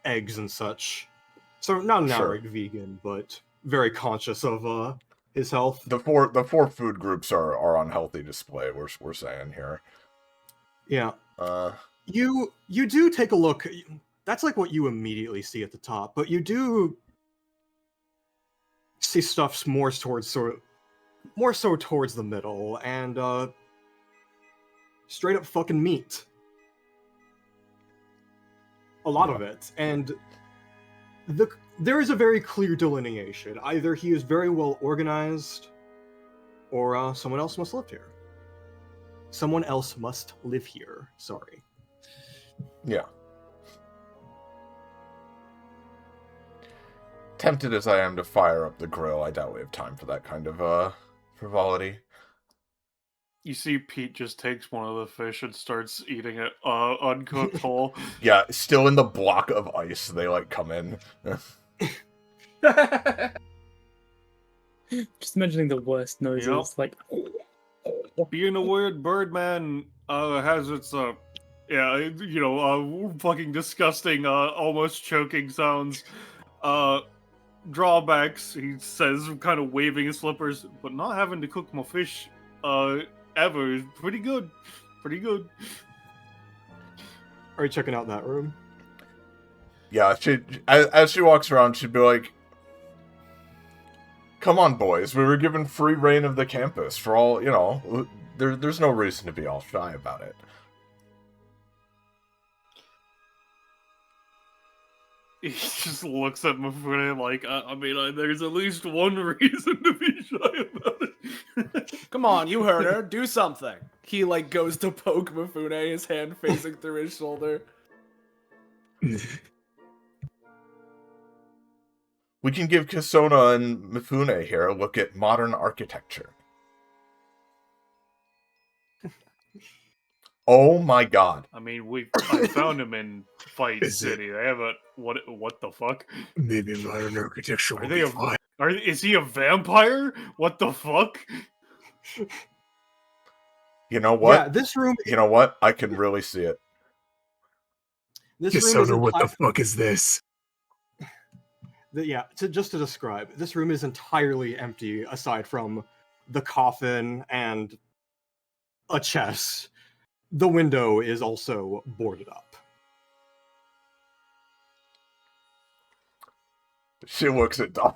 eggs and such. So not an outright vegan, but very conscious of his health. The four food groups are on healthy display. We're saying here. Yeah. You do take a look. That's like what you immediately see at the top, but you do see stuff more so towards the middle, and straight up fucking meat. A lot of it, and there is a very clear delineation. Either he is very well organized, or someone else must live here. Someone else must live here. Sorry. Yeah. Tempted as I am to fire up the grill, I doubt we have time for that kind of frivolity. You see Pete just takes one of the fish and starts eating it uncooked whole. Yeah, still in the block of ice, they like come in. Just imagining the worst noises, like. Being a weird bird man has its fucking disgusting, almost choking sounds. Drawbacks, he says, kind of waving his slippers, but not having to cook my fish ever is pretty good. Pretty good. Are you checking out that room? Yeah, as she walks around, she'd be like, "Come on, boys, we were given free reign of the campus for all, there's no reason to be all shy about it." He just looks at Mifune like, there's at least one reason to be shy about it. Come on, you heard her. Do something. He goes to poke Mifune, his hand facing through his shoulder. We can give Kasona and Mifune here a look at modern architecture. Oh my god. I mean, I found him in Fight City. They have a what the fuck? Maybe modern architecture will be fine. Is he a vampire? What the fuck? You know what? Yeah, this room. You know what? I can really see it. This room is what the fuck is this? Just to describe, this room is entirely empty aside from the coffin and a chest. The window is also boarded up. She looks at Dom.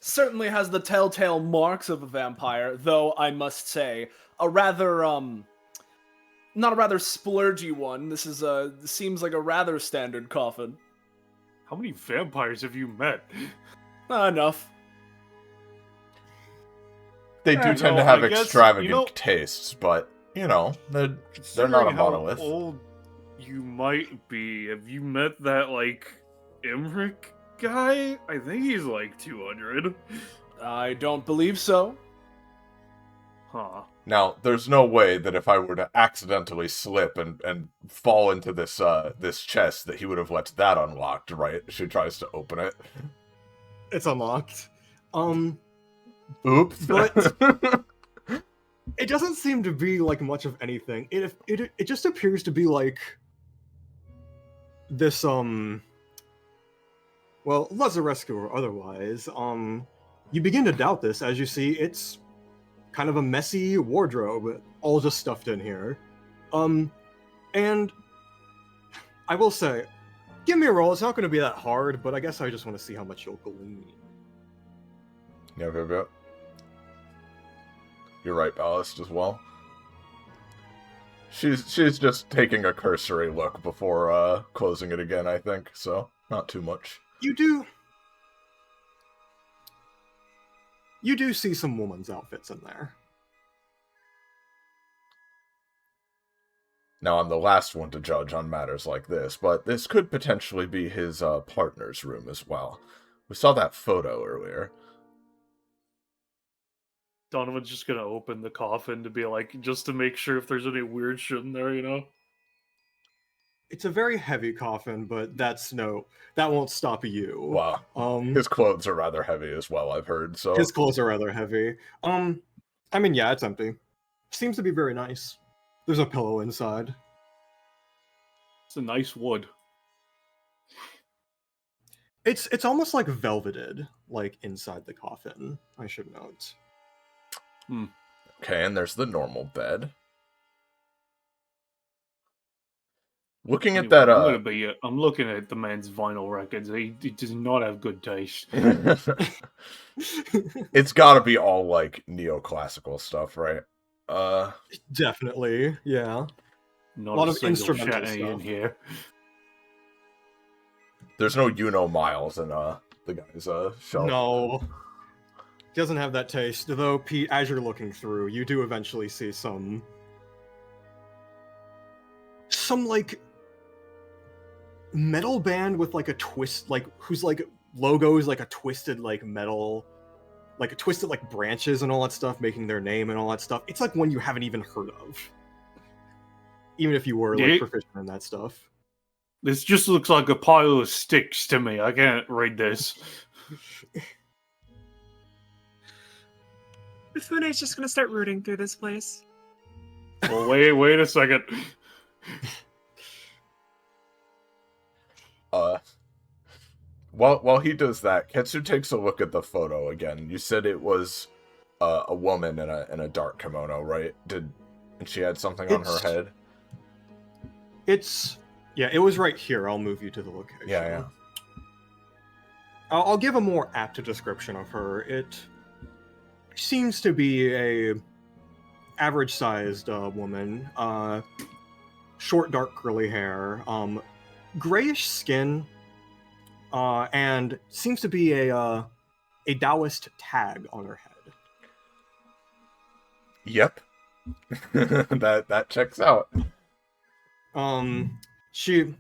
Certainly has the telltale marks of a vampire, though I must say, a rather, not a rather splurgy one. This seems like a rather standard coffin. How many vampires have you met? Enough. They do tend to have extravagant tastes, but, they're not a monolith. How old you might be. Have you met that, Imric guy? I think he's 200. I don't believe so. Huh. Now, there's no way that if I were to accidentally slip and fall into this this chest that he would have left that unlocked, right? She tries to open it. It's unlocked. Oops. But it doesn't seem to be like much of anything. It just appears to be like this well, Lazarescu or otherwise, you begin to doubt this as you see it's kind of a messy wardrobe, all just stuffed in here. And I will say, give me a roll. It's not going to be that hard, but I guess I just want to see how much you'll glean. Yeah. You're right, Ballast, as well. She's just taking a cursory look before closing it again, I think, so not too much. You do see some woman's outfits in there. Now, I'm the last one to judge on matters like this, but this could potentially be his partner's room as well. We saw that photo earlier. Donovan's just gonna open the coffin to be like, just to make sure if there's any weird shit in there, you know? It's a very heavy coffin, but that won't stop you. Wow. His clothes are rather heavy as well, I've heard, so... His clothes are rather heavy. I mean, yeah, it's empty. Seems to be very nice. There's a pillow inside. It's a nice wood. It's almost like velveted, like inside the coffin, I should note. Okay, and there's the normal bed. Looking at that, I'm looking at the man's vinyl records. He does not have good taste. It's gotta be all, like, neoclassical stuff, right? Definitely, yeah. Not a lot of single instrumental shanty stuff in here. There's no Miles in the guy's shelf. No. He doesn't have that taste, though, Pete, as you're looking through, you do eventually see some like metal band with like a twist, like whose like logo is like a twisted like metal, like a twisted like branches and all that stuff, making their name and all that stuff. It's like one you haven't even heard of, even if you were like proficient in that stuff. This just looks like a pile of sticks to me. I can't read this. Mifune's just gonna start rooting through this place. Well, wait a second. While he does that, Ketsu takes a look at the photo again. You said it was a woman in a dark kimono, right? And she had something on her head? Yeah, it was right here. I'll move you to the location. Yeah. I'll give a more apt description of her. It seems to be a average-sized woman. Short, dark, curly hair. Grayish skin. And seems to be a Taoist tag on her head. Yep. that checks out. She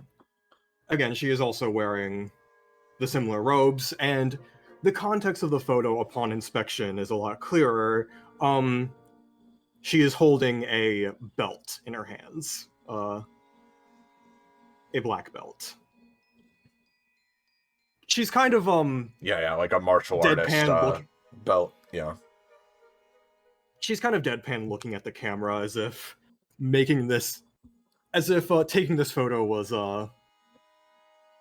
is also wearing the similar robes, and the context of the photo upon inspection is a lot clearer. She is holding a belt in her hands. A black belt. She's kind of Yeah, like a martial artist belt, yeah. She's kind of deadpan looking at the camera as if taking this photo was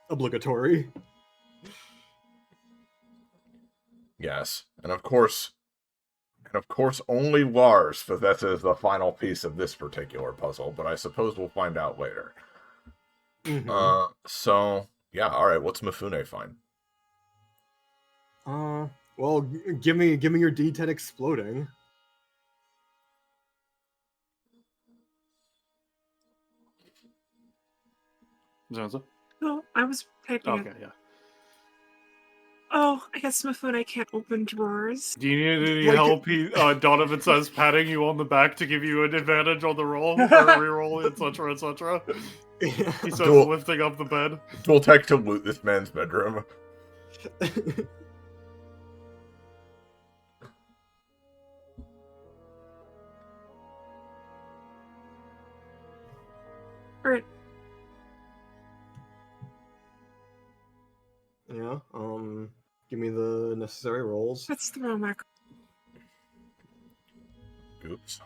obligatory. Yes. And of course only Lars possesses the final piece of this particular puzzle, but I suppose we'll find out later. Mm-hmm. So yeah, alright, what's Mifune find? Well, give me your D10 exploding. Zanza? Oh, I was typing Okay, it. yeah. Oh, I guess Mifune can't open drawers. Do you need any help? Donovan says, patting you on the back to give you an advantage on the roll, or reroll, etc., etc. He says, lifting up the bed. Dual tech to loot this man's bedroom. necessary rolls. That's the wrong mark. Oops.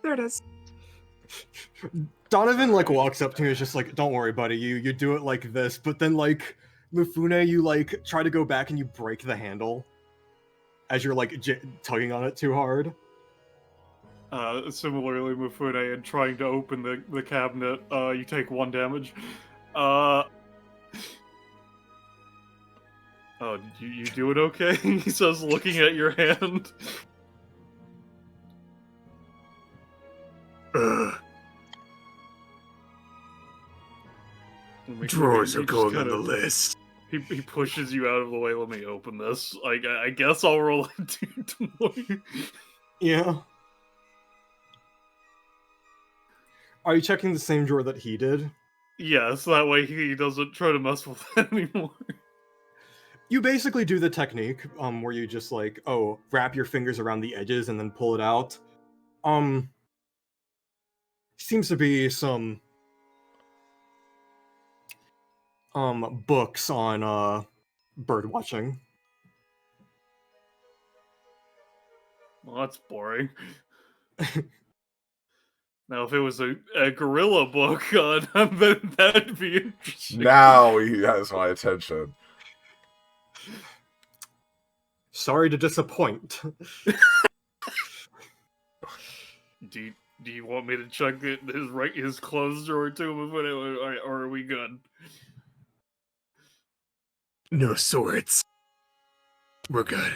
There it is. Donovan like walks up to me and is just like, "Don't worry, buddy. You do it like this." But then like Mifune, you like try to go back and you break the handle as you're like tugging on it too hard. Similarly, Mifune, in trying to open the cabinet, you take 1 damage. Oh, did you do it okay? He says, looking at your hand. Drawers are He just going on the kinda- list. He pushes you out of the way. Let me open this. I guess I'll roll a 2 Yeah. Are you checking the same drawer that he did? Yes, that way he doesn't try to mess with it anymore. You basically do the technique, where you just like, wrap your fingers around the edges and then pull it out. Seems to be some books on bird watching. Well, that's boring. Now, if it was a gorilla book, then that'd be interesting. Now he has my attention. Sorry to disappoint. Do you want me to check his clothes drawer too, or are we good? No swords. We're good.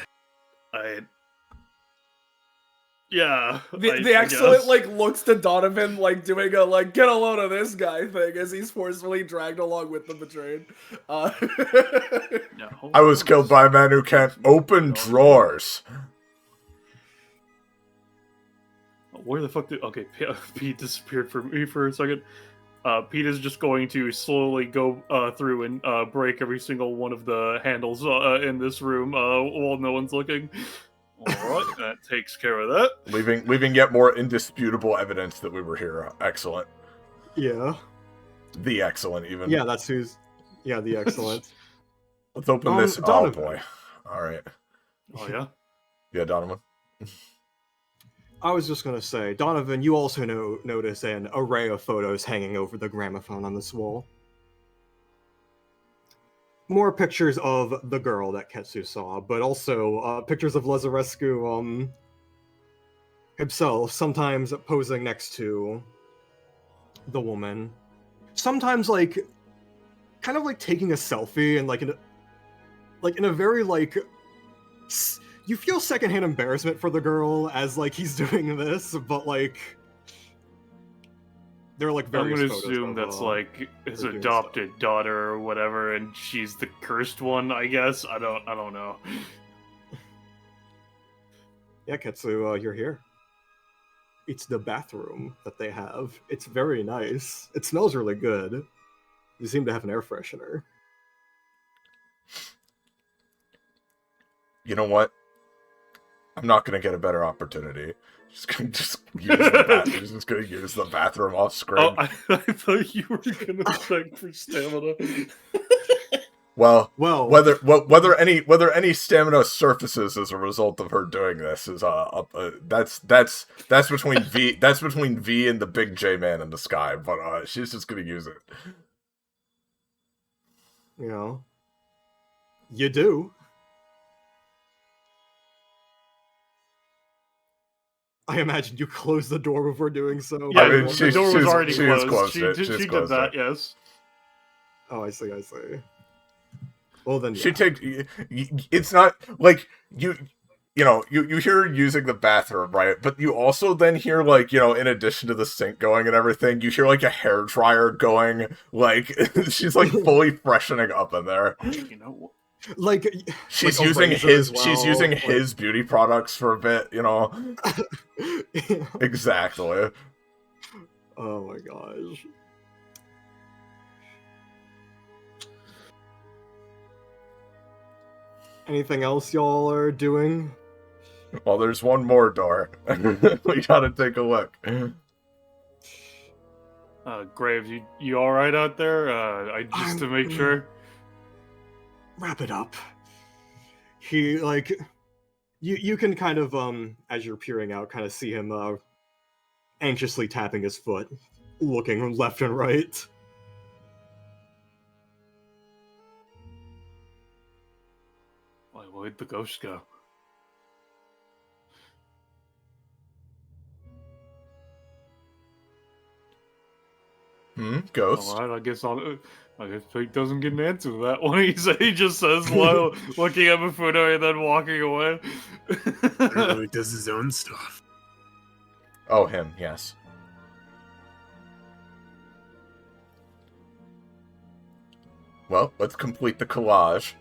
Yeah. The I excellent guess. like looks to Donovan like doing a like get a load of this guy thing as he's forcefully dragged along with the betrayed. Yeah, hold I was on. killed by a man who can't open drawers. Where the fuck did... Okay, Pete disappeared from me for a second. Pete is just going to slowly go through and break every single one of the handles in this room while no one's looking. Alright, that takes care of that. Leaving yet more indisputable evidence that we were here. Excellent. Yeah. The excellent, even. Yeah, that's who's... Yeah, the excellent. Let's open this. Donovan. Oh, boy. Alright. Oh, yeah? Yeah, Donovan. I was just gonna say, Donovan, you also notice an array of photos hanging over the gramophone on this wall. More pictures of the girl that Ketsu saw, but also pictures of Lazarescu himself, sometimes posing next to the woman. Sometimes like kind of like taking a selfie and like in a very like you feel secondhand embarrassment for the girl as like he's doing this, but like there are like I'm various gonna photos assume of, that's like his doing adopted daughter or whatever, and she's the cursed one, I guess. I don't know. Yeah, Ketsu, you're here. It's the bathroom that they have. It's very nice. It smells really good. You seem to have an air freshener. You know what? I'm not gonna get a better opportunity. Just gonna use the bathroom off screen. Oh, I thought you were gonna check for stamina. Well, Well, whether any stamina surfaces as a result of her doing this is that's between V and the big J man in the sky. But she's just gonna use it. you know, you do. I imagine you closed the door before doing so. Yeah, I mean, the door was already she has closed. closed it. She She's did closed that, it. yes. Oh, I see. Well then, She yeah. it's not like you know, you hear her using the bathroom, right? But you also then hear, like, you know, in addition to the sink going and everything, you hear, like, a hair dryer going, like, she's, like, fully freshening up in there. You know, Like She's like a using razor his, as she's well, using like- his beauty products for a bit, you know? Yeah. Exactly. Oh my gosh. Anything else y'all are doing? Well, there's one more door. We gotta take a look. Graves, you all right out there? To make sure. wrap it up. He, like, you can kind of, as you're peering out, kind of see him, anxiously tapping his foot, looking left and right. Where'd the ghost go? Ghost? Alright, I guess Pete doesn't get an answer to that one. He just says while looking at Mifune and then walking away. He does his own stuff. Oh, him, yes. Well, let's complete the collage.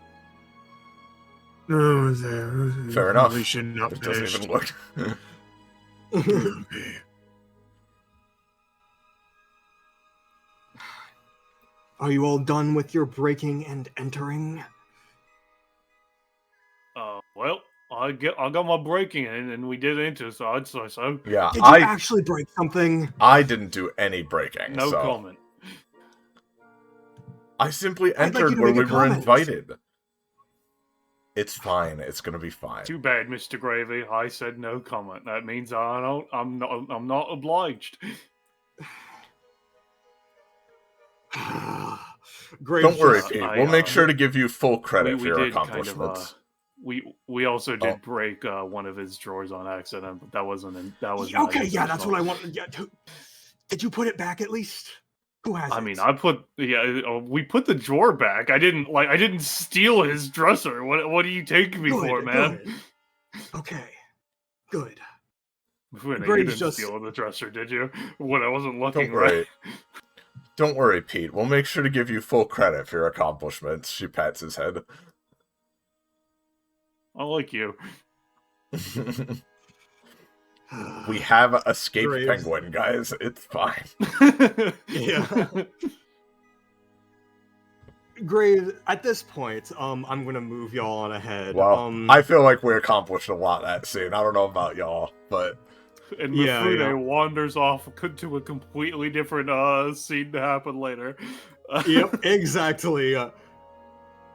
No, Fair enough. We should not It doesn't finish. even look. Okay. Are you all done with your breaking and entering? Well, I got my breaking in, and we did enter, so I'd say so. Yeah, Did you actually break something? I didn't do any breaking. No so. comment. I simply I'd like you entered to where make a we were comment. invited. It's fine. It's gonna be fine. Too bad, Mr. Gravy. I said no comment. That means I'm not obliged. Great. Don't worry, just- Pete. I, We'll make sure to give you full credit we for your did kind of, accomplishments. We also did Oh. break one of his drawers on accident, but that wasn't Okay, yeah, that's what I wanted. Yeah, did you put it back at least? Who has I it? mean, we put the drawer back. I didn't steal his dresser. What do you take me Good, for, man? good. Okay, good. You Graves didn't just- steal the dresser, did you? When I wasn't looking Don't worry. right. Don't worry, Pete. We'll make sure to give you full credit for your accomplishments. She pats his head. I like you. We have escaped Graves. penguin, guys. It's fine. Yeah. Graves, at this point, I'm gonna move y'all on ahead. Well, I feel like we accomplished a lot that scene. I don't know about y'all, but And Yeah, Mifune yeah. wanders off to a completely different scene to happen later. Yep, exactly.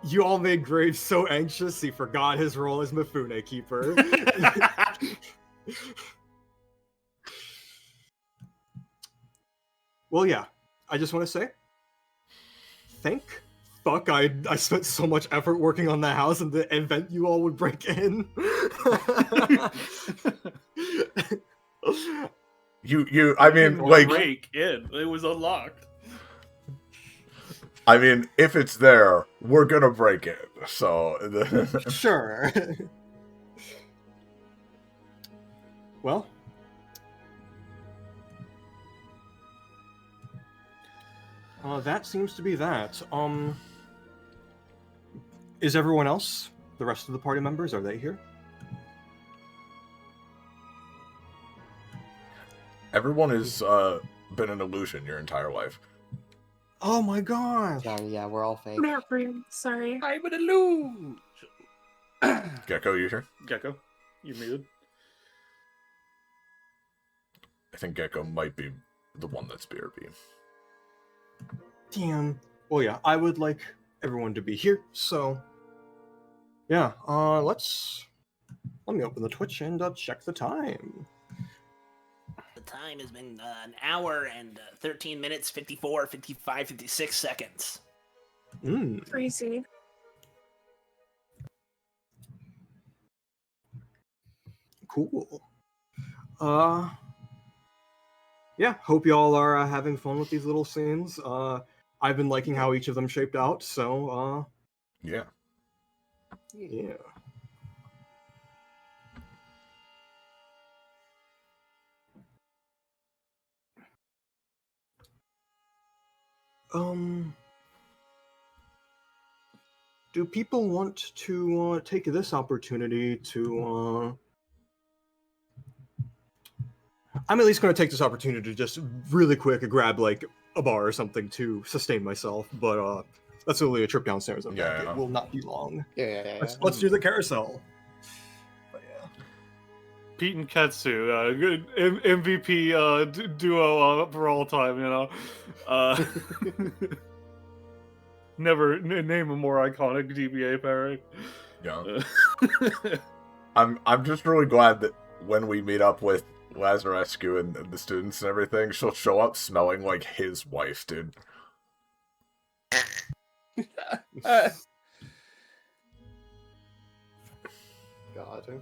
You all made Graves so anxious he forgot his role as Mifune Keeper. Well, yeah, I just want to say, fuck, I spent so much effort working on that house and the event you all would break in. I mean, like, break in. It was unlocked. I mean, if it's there, we're gonna break it. So, Sure. Well, that seems to be that. Is everyone else, the rest of the party members, are they here? everyone has been an illusion your entire life. Oh my god! Sorry, yeah, we're all fake. Not real. Sorry. I'm an illusion. Gecko, you here? Gecko, you muted. I think Gecko might be the one that's BRB. Damn. Well, yeah, I would like everyone to be here, so... Yeah, let me open the Twitch and check the time. The time has been an hour and 13 minutes, 54, 55, 56 seconds. Crazy. Cool. Yeah, hope y'all are having fun with these little scenes. I've been liking how each of them shaped out, so, Yeah. yeah. Do people want to take this opportunity to I'm at least going to take this opportunity to just really quick grab like a bar or something to sustain myself, but that's only a trip downstairs. Okay? Yeah. It will not be long. Yeah. Let's do the carousel. But yeah. Pete and Ketsu, good MVP duo for all time, you know. Never name a more iconic DBA pairing. Yeah. I'm just really glad that when we meet up with Lazarescu and the students and everything, she'll show up smelling like his wife, dude. God.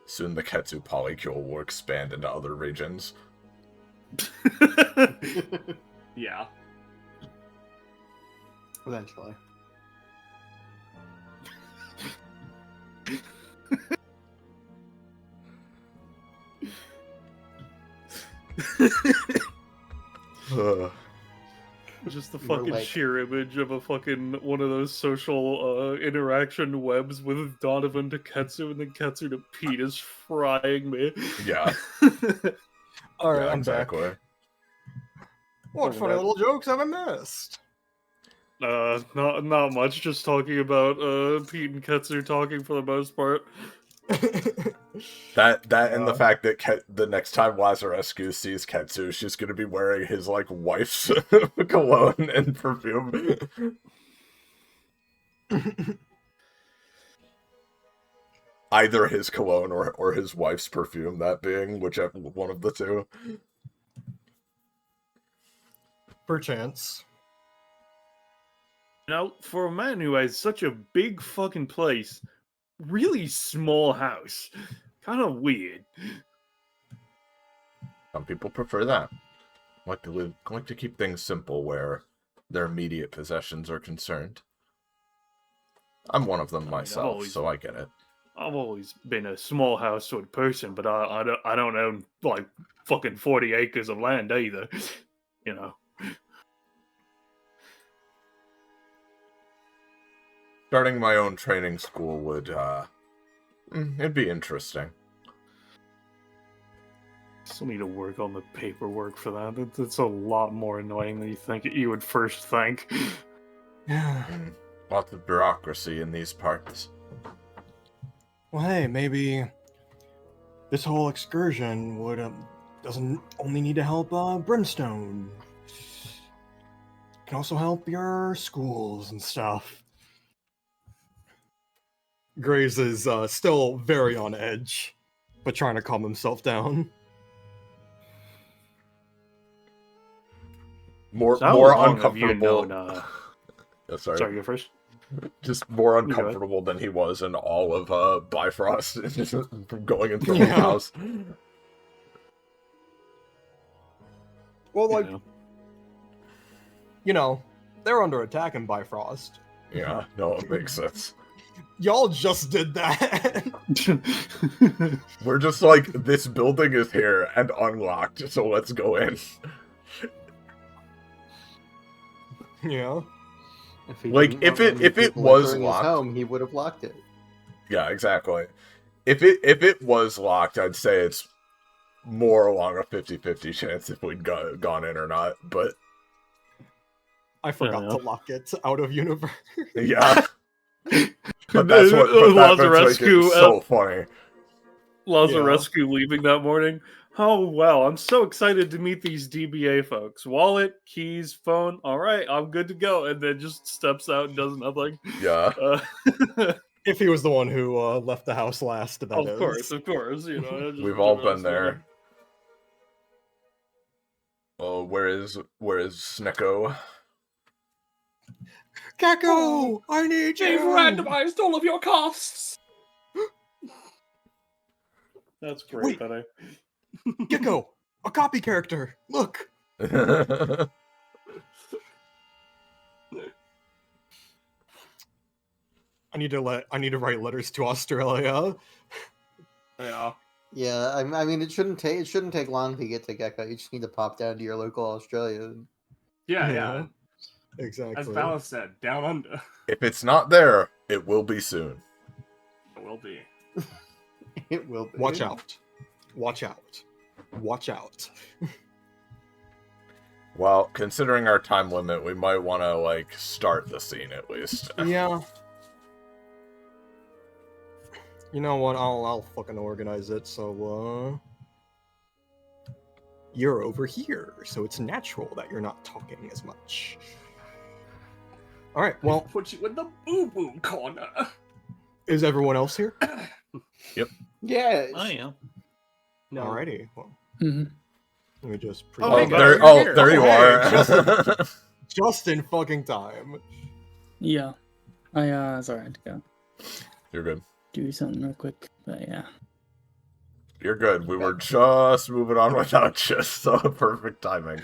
Soon the Ketsu polycule will expand into other regions. Yeah. Eventually. Just the More fucking like- sheer image of a fucking one of those social interaction webs with Donovan to Ketsu and then Ketsu to Pete is frying me. Yeah. All right, Yeah, I'm exactly. back. What Oh, funny that- little jokes have I missed? Not much. Just talking about Pete and Ketsu talking for the most part. That and the fact that the next time Lazarescu sees Ketsu, she's gonna be wearing his like wife's cologne and perfume. Either his cologne or his wife's perfume, that being whichever one of the two. Perchance. You know, for a man who has such a big fucking place, really small house, kind of weird. Some people prefer that. Like to keep things simple where their immediate possessions are concerned. I'm one of them myself, always- so I get it. I've always been a small house sort of person, but I don't own like fucking 40 acres of land either. You know. Starting my own training school would, it'd be interesting. Still need to work on the paperwork for that. It's a lot more annoying than you would first think. Lots of bureaucracy in these parts. Well, hey, maybe this whole excursion would doesn't only need to help Brimstone. It can also help your schools and stuff. Graves is still very on edge, but trying to calm himself down. More So how more long have you uncomfortable. known, Oh, sorry. Sorry, you first. Just more You go ahead. uncomfortable than he was in all of Bifrost from going into the Yeah. house. Well, like, You know. you know, they're under attack in Bifrost. Yeah, no, it makes sense. Y'all just did that. We're just like, this building is here and unlocked, so let's go in. Yeah. Like, if it was locked- home, he would have locked it. Yeah, exactly. If it was locked, I'd say it's more along a 50-50 chance if we'd gone in or not, but I forgot to lock it out of universe. yeah. But that's what makes it Lazarescu, so funny. Lazarescu leaving that morning. Oh, wow, I'm so excited to meet these DBA folks. Wallet, keys, phone, all right, I'm good to go. And then just steps out and does nothing. Yeah. If he was the one who left the house last, that Of is. course, you know. We've all been there. Oh, where is Snecko? Gecko, I need you. They've randomized all of your costs. That's great, Wait. Penny. Gecko, a copy character. Look. I need to write letters to Australia. Yeah. Yeah, I mean, it shouldn't take long to get to Gecko. You just need to pop down to your local Australia. Yeah. Exactly. As Ballast said, down under. If it's not there, it will be soon. It will be. It will be. Watch out. Watch out. Watch out. Well, considering our time limit, we might want to, like, start the scene at least. Yeah. You know what? I'll fucking organize it. So, you're over here, so it's natural that you're not talking as much. All right. Well, Put you in the boo-boo corner. is everyone else here? Yeah. I am. No. Alrighty. Well, Mhm. let me just. Oh, hey, there, you're here. there you Hey, are. Just in fucking time. Yeah. Sorry, I had to go You're good. do something real quick. But yeah. You're good. We were just moving on without you, so perfect timing.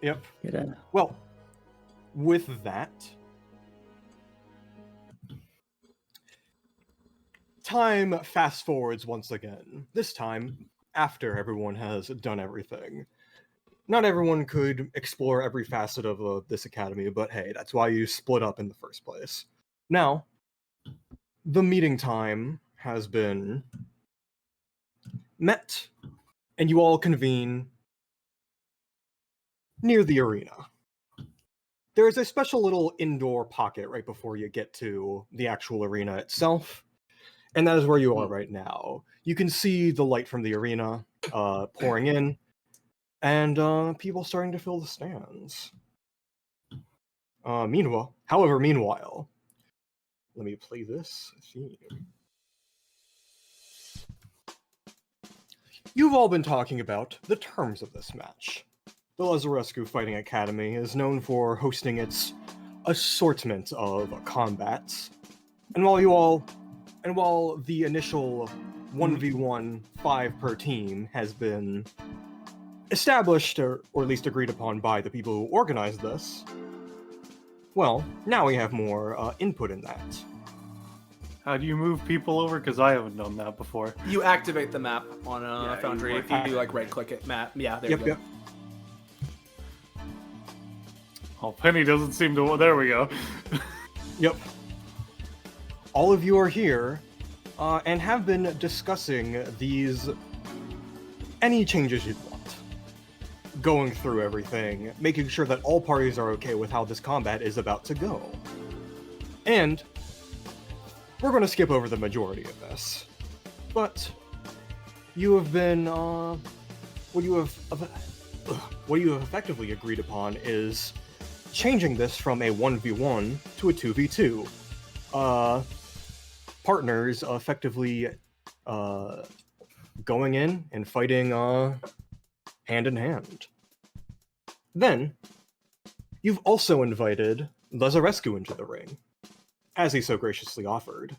Yep. Good. Well, with that, time fast forwards once again. This time, after everyone has done everything. Not everyone could explore every facet of this academy, but hey, that's why you split up in the first place. Now, the meeting time has been met, and you all convene near the arena. There is a special little indoor pocket right before you get to the actual arena itself, and that is where you are right now. You can see the light from the arena pouring in, and people starting to fill the stands. Meanwhile, let me play this theme. You've all been talking about the terms of this match. The Lazarescu Fighting Academy is known for hosting its assortment of combats, and while the initial 1v1 5 per team has been established or at least agreed upon by the people who organized this, well, now we have more input in that. How do you move people over? Because I haven't done that before. You activate the map on Foundry you if you like right-click it. Map. Yeah, there you go. Yep. Oh, Penny doesn't seem to... There we go. Yep. All of you are here and have been discussing any changes you'd want. Going through everything, making sure that all parties are okay with how this combat is about to go. And we're going to skip over the majority of this. But you have been, what you have effectively agreed upon is changing this from a 1v1 to a 2v2. Partners effectively going in and fighting hand in hand. Then, you've also invited Lazarescu into the ring, as he so graciously offered.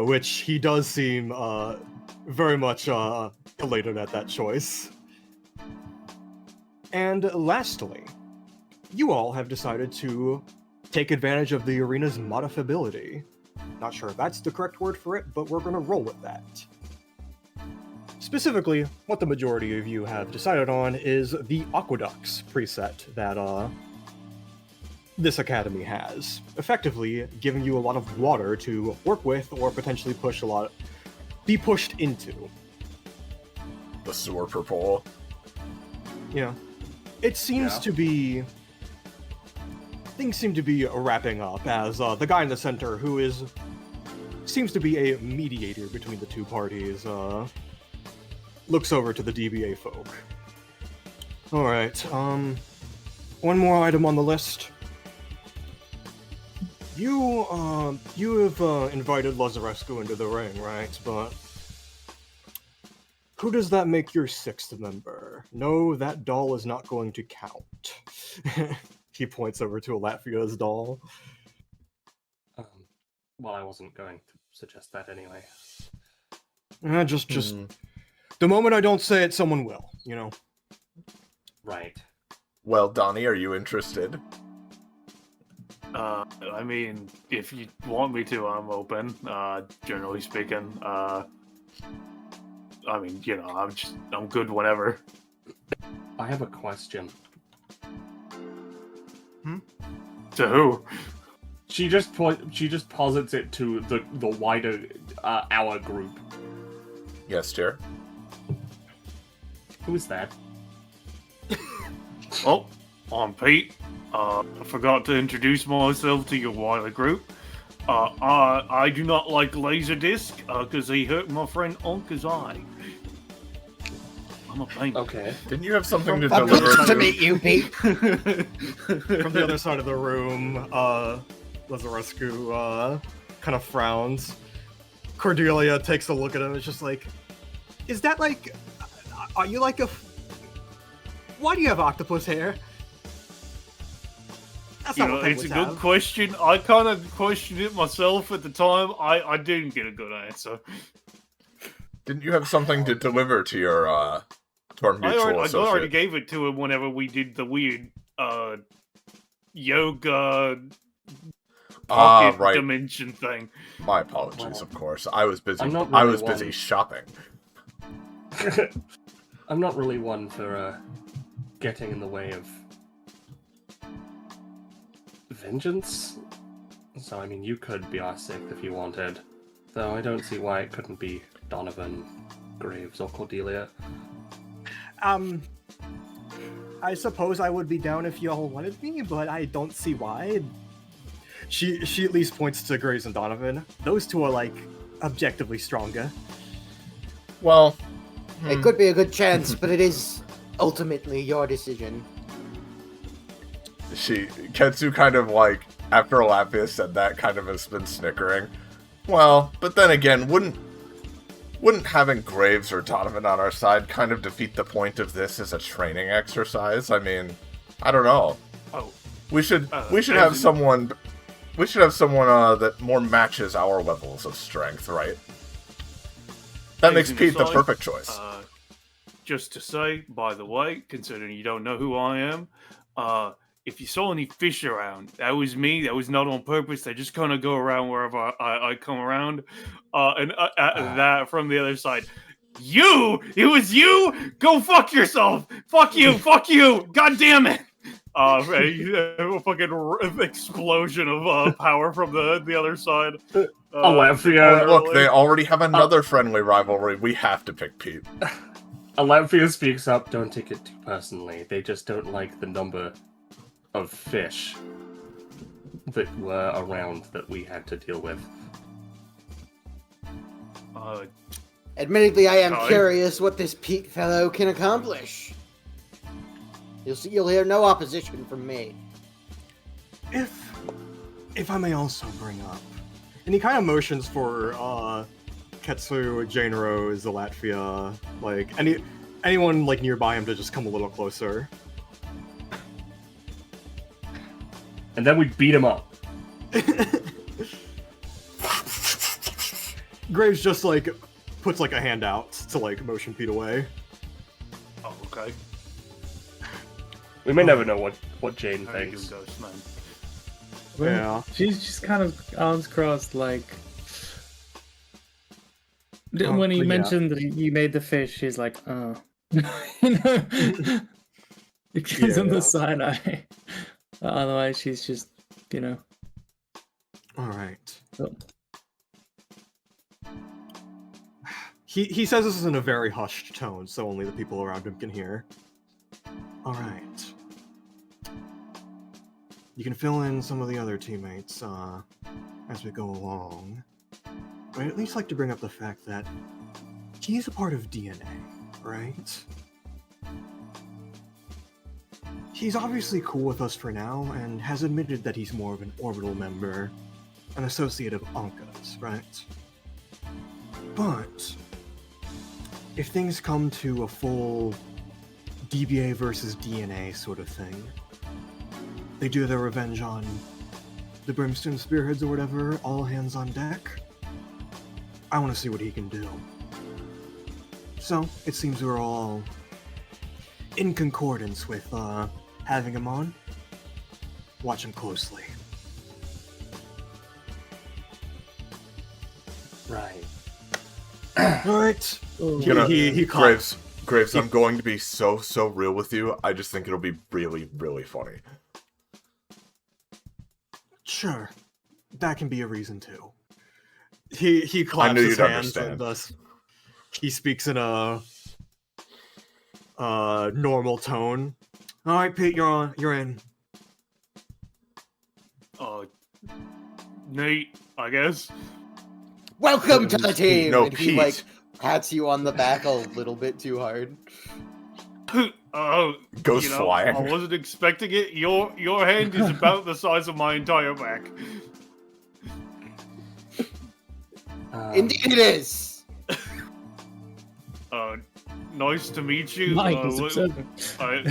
Which he does seem very much elated at that choice. And lastly, you all have decided to take advantage of the arena's modifiability. Not sure if that's the correct word for it, but we're going to roll with that. Specifically, what the majority of you have decided on is the Aqueducts preset that this academy has, effectively giving you a lot of water to work with or potentially be pushed into. The sewer purple. Yeah. It seems to be... Things seem to be wrapping up as the guy in the center, who seems to be a mediator between the two parties, looks over to the DBA folk. Alright, one more item on the list. You have invited Lazarescu into the ring, right? But who does that make your sixth member? No, that doll is not going to count. He points over to Latvia's doll. Well, I wasn't going to suggest that anyway. Just the moment I don't say it, someone will, you know? Right. Well, Donnie, are you interested? I mean, if you want me to, I'm open, generally speaking. I mean, you know, I'm good whenever. I have a question. To who? She just posits it to the wider our group. Yes, dear. Who's that? Oh, I'm Pete. I forgot to introduce myself to your wider group. I do not like Laserdisc because he hurt my friend Onka's eye. I'm a painter. Okay. Didn't you have something to I'm deliver pleased to meet you, Pete. From the other side of the room, Lazarescu kind of frowns. Cordelia takes a look at him and is just like, is that like, are you like a... Why do you have octopus hair? That's not what It's a penguins good have. question. I kind of questioned it myself at the time. I didn't get a good answer. Didn't you have something to deliver to your to our mutual I associate? already gave it to him whenever we did the weird yoga pocket Right. dimension thing. My apologies, of course. I was busy. I'm not I really was busy one. shopping. I'm not really one for getting in the way of vengeance. So, I mean, you could be our sixth if you wanted. Though I don't see why it couldn't be Donovan, Graves, or Cordelia. I suppose I would be down if y'all wanted me, but I don't see why. She at least points to Graves and Donovan. Those two are, like, objectively stronger. Well, It could be a good chance, but it is ultimately your decision. Ketsu kind of like, after Olympia said that, kind of has been snickering. Well, but then again, wouldn't having Graves or Donovan on our side kind of defeat the point of this as a training exercise? I mean, I don't know. Oh, We should have someone that more matches our levels of strength, right? That makes As an Pete the aside, perfect choice. Just to say, by the way, considering you don't know who I am, if you saw any fish around, that was me. That was not on purpose. They just kind of go around wherever I come around. That from the other side. You! It was you! Go fuck yourself! Fuck you! Fuck you! God damn it! A fucking explosion of power from the other side. Olympia. Look, they already have another friendly rivalry. We have to pick Pete. Olympia speaks up, don't take it too personally. They just don't like the number of fish that were around that we had to deal with. Admittedly, I am Sorry. curious what this Pete fellow can accomplish. You'll hear no opposition from me. If I may also bring up, and he kind of motions for Ketsu, Jane Rose, the Latvia, like anyone like nearby him to just come a little closer. And then we beat him up. Graves just like puts like a hand out to like motion Pete away. Oh, okay. We may never know what Jane How you thinks. doing, Ghost Man? Yeah. She's just kind of arms crossed, like. Oh, When he yeah. mentioned that he made the fish, she's like, oh. You know? It gives him Yeah. the side eye. Otherwise, she's just, All right. Oh. He says this in a very hushed tone, so only the people around him can hear. All right. You can fill in some of the other teammates as we go along. But I'd at least like to bring up the fact that he's a part of DNA, right? He's obviously cool with us for now, and has admitted that he's more of an orbital member, an associate of Anka's, right? But if things come to a full DBA versus DNA sort of thing, they do their revenge on the Brimstone Spearheads or whatever, all hands on deck. I want to see what he can do. So, it seems we're all in concordance with having him on. Watch him closely. Right. Alright. You know, He coughs. Graves, I'm going to be so real with you. I just think it'll be really, really funny. Sure. That can be a reason too. He claps I knew his you'd hands understand. and he speaks in a normal tone. All right, Pete, you're on. You're in. Nate, I guess. Welcome to the team. No, and he Pete. like pats you on the back a little bit too hard. Goes flying. I wasn't expecting it. Your hand is about the size of my entire back. Indeed, it is. Nice to meet you. Mike is observant. I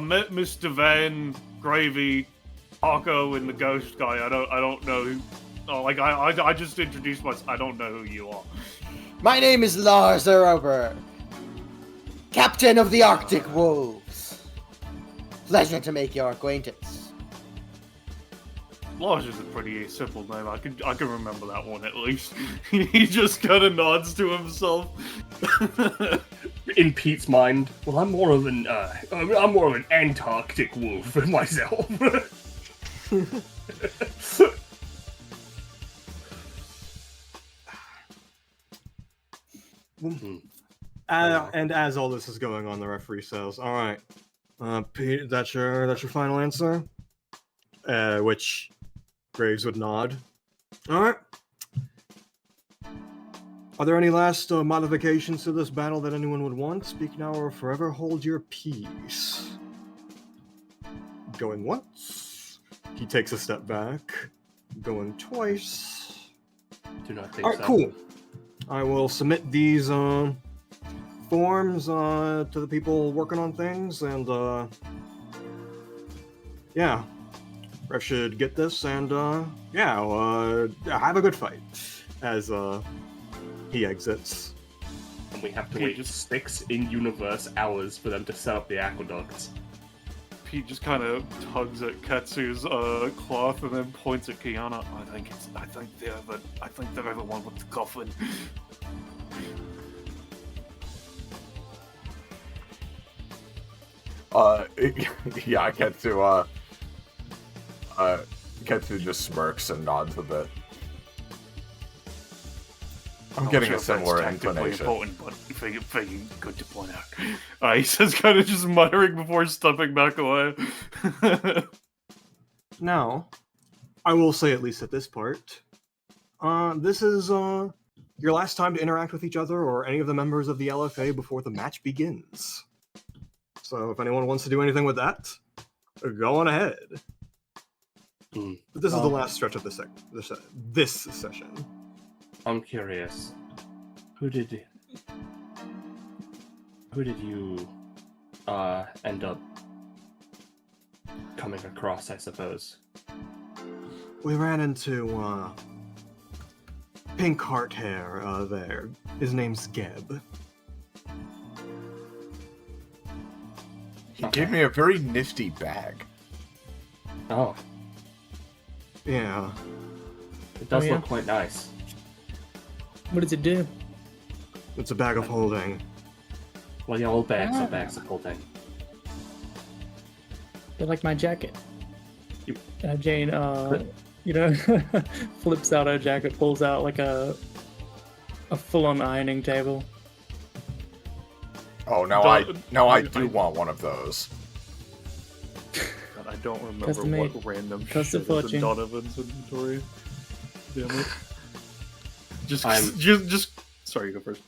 met Mr. Van Gravy, Paco, and the Ghost guy. I don't know who. I just introduced myself. I don't know who you are. My name is Lars Erober, Captain of the Arctic Wolves. Pleasure to make your acquaintance. Lars is a pretty simple name. I can remember that one at least. He just kind of nods to himself. In Pete's mind, well, I'm more of an Antarctic wolf myself. And as all this is going on, the referee says, "All right, Pete, that's your final answer." Which Graves would nod. All right. Are there any last modifications to this battle that anyone would want? Speak now or forever hold your peace. Going once. He takes a step back. Going twice. Do not think All right, so. cool. I will submit these forms to the people working on things, and yeah, Ref should get this, and have a good fight as he exits. And we have to wait 6 in-universe hours for them to set up the aqueducts. Pete just kind of tugs at Ketsu's cloth and then points at Kiana. I think they're the one with the coffin. Yeah, Ketsu just smirks and nods a bit. I'm getting a similar inclination. Important, but figuring good to point out. He says, kind of just muttering before stepping back away. Now, I will say, at least at this part, this is your last time to interact with each other or any of the members of the LFA before the match begins. So if anyone wants to do anything with that, go on ahead. But this is the last stretch of this session. I'm curious. Who did you end up coming across, I suppose? We ran into pink heart hair there. His name's Geb. He gave me a very nifty bag. Oh, Yeah. it does yeah. look quite nice. What does it do? It's a bag of holding. Well, yeah, all bags are bags of holding. They're like my jacket. You- Jane, flips out her jacket, pulls out like a full-on ironing table. Oh, now I do want one of those. God, I don't remember Custom-made. what random Cost a shit is in fortune. Donovan's inventory. Damn it. I'm- Just sorry, you go first.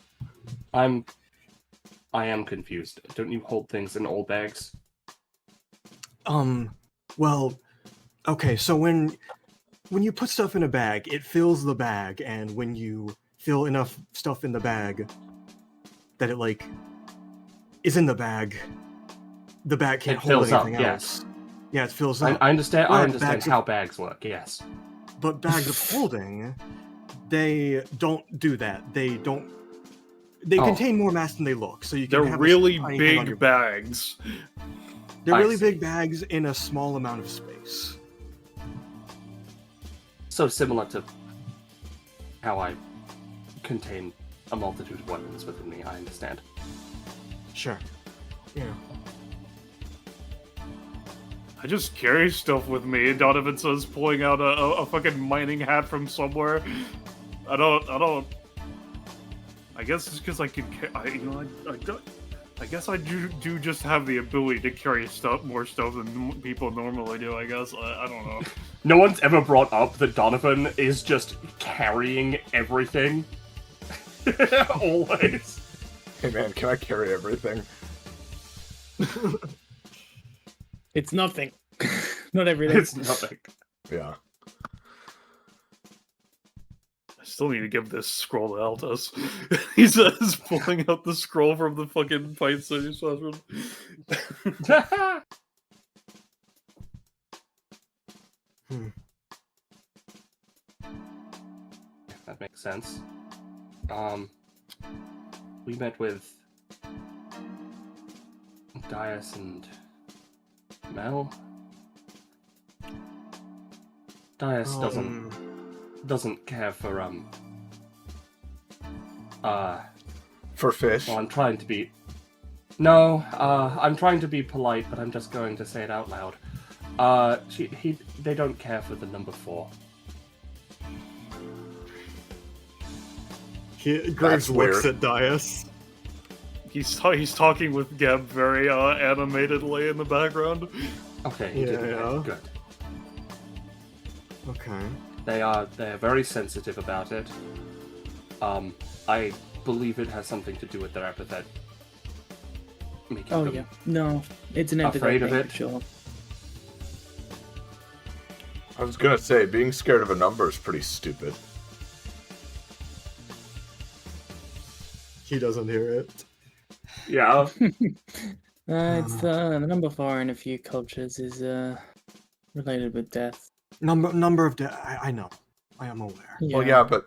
I am confused. Don't you hold things in old bags? Well, okay, so when you put stuff in a bag, it fills the bag, and when you fill enough stuff in the bag that it, like, is in the bag can't It hold fills up, anything else. yes. Yeah, it fills I up. understand. I Right, understand bags of- how bags work. Yes. But bags of holding, they don't do that. They Oh. contain more mass than they look, so you can They're have really tiny thing on big your- bags. They're I really see. big bags in a small amount of space. So similar to how I contain a multitude of weapons within me. I understand. Sure. Yeah. I just carry stuff with me. And Donovan says, pulling out a fucking mining hat from somewhere. I don't. I guess it's because I can. I guess I do just have the ability to carry more stuff than people normally do. I guess I don't know. No one's ever brought up that Donovan is just carrying everything. Always. Hey man, can I carry everything? It's nothing. Not everything. It's nothing. Yeah. I still need to give this scroll to Altos. He's pulling out the scroll from the fucking Pine City Squadron. That makes sense. We met with Dias and Mel. Dias doesn't care for For fish. well, I'm trying to be I'm trying to be polite, but I'm just going to say it out loud. They don't care for the number 4. Graves looks weird. at Dias. He's talking with Geb very animatedly in the background. Okay, he did Yeah. good. Okay. They're very sensitive about it. I believe it has something to do with their epithet. Making Oh them yeah. No, it's an afraid epithet of thing, it. for sure. I was gonna say, being scared of a number is pretty stupid. He doesn't hear it. Yeah. It's the number 4 in a few cultures is related with death. Number of death. I know. I am aware. Well, yeah, but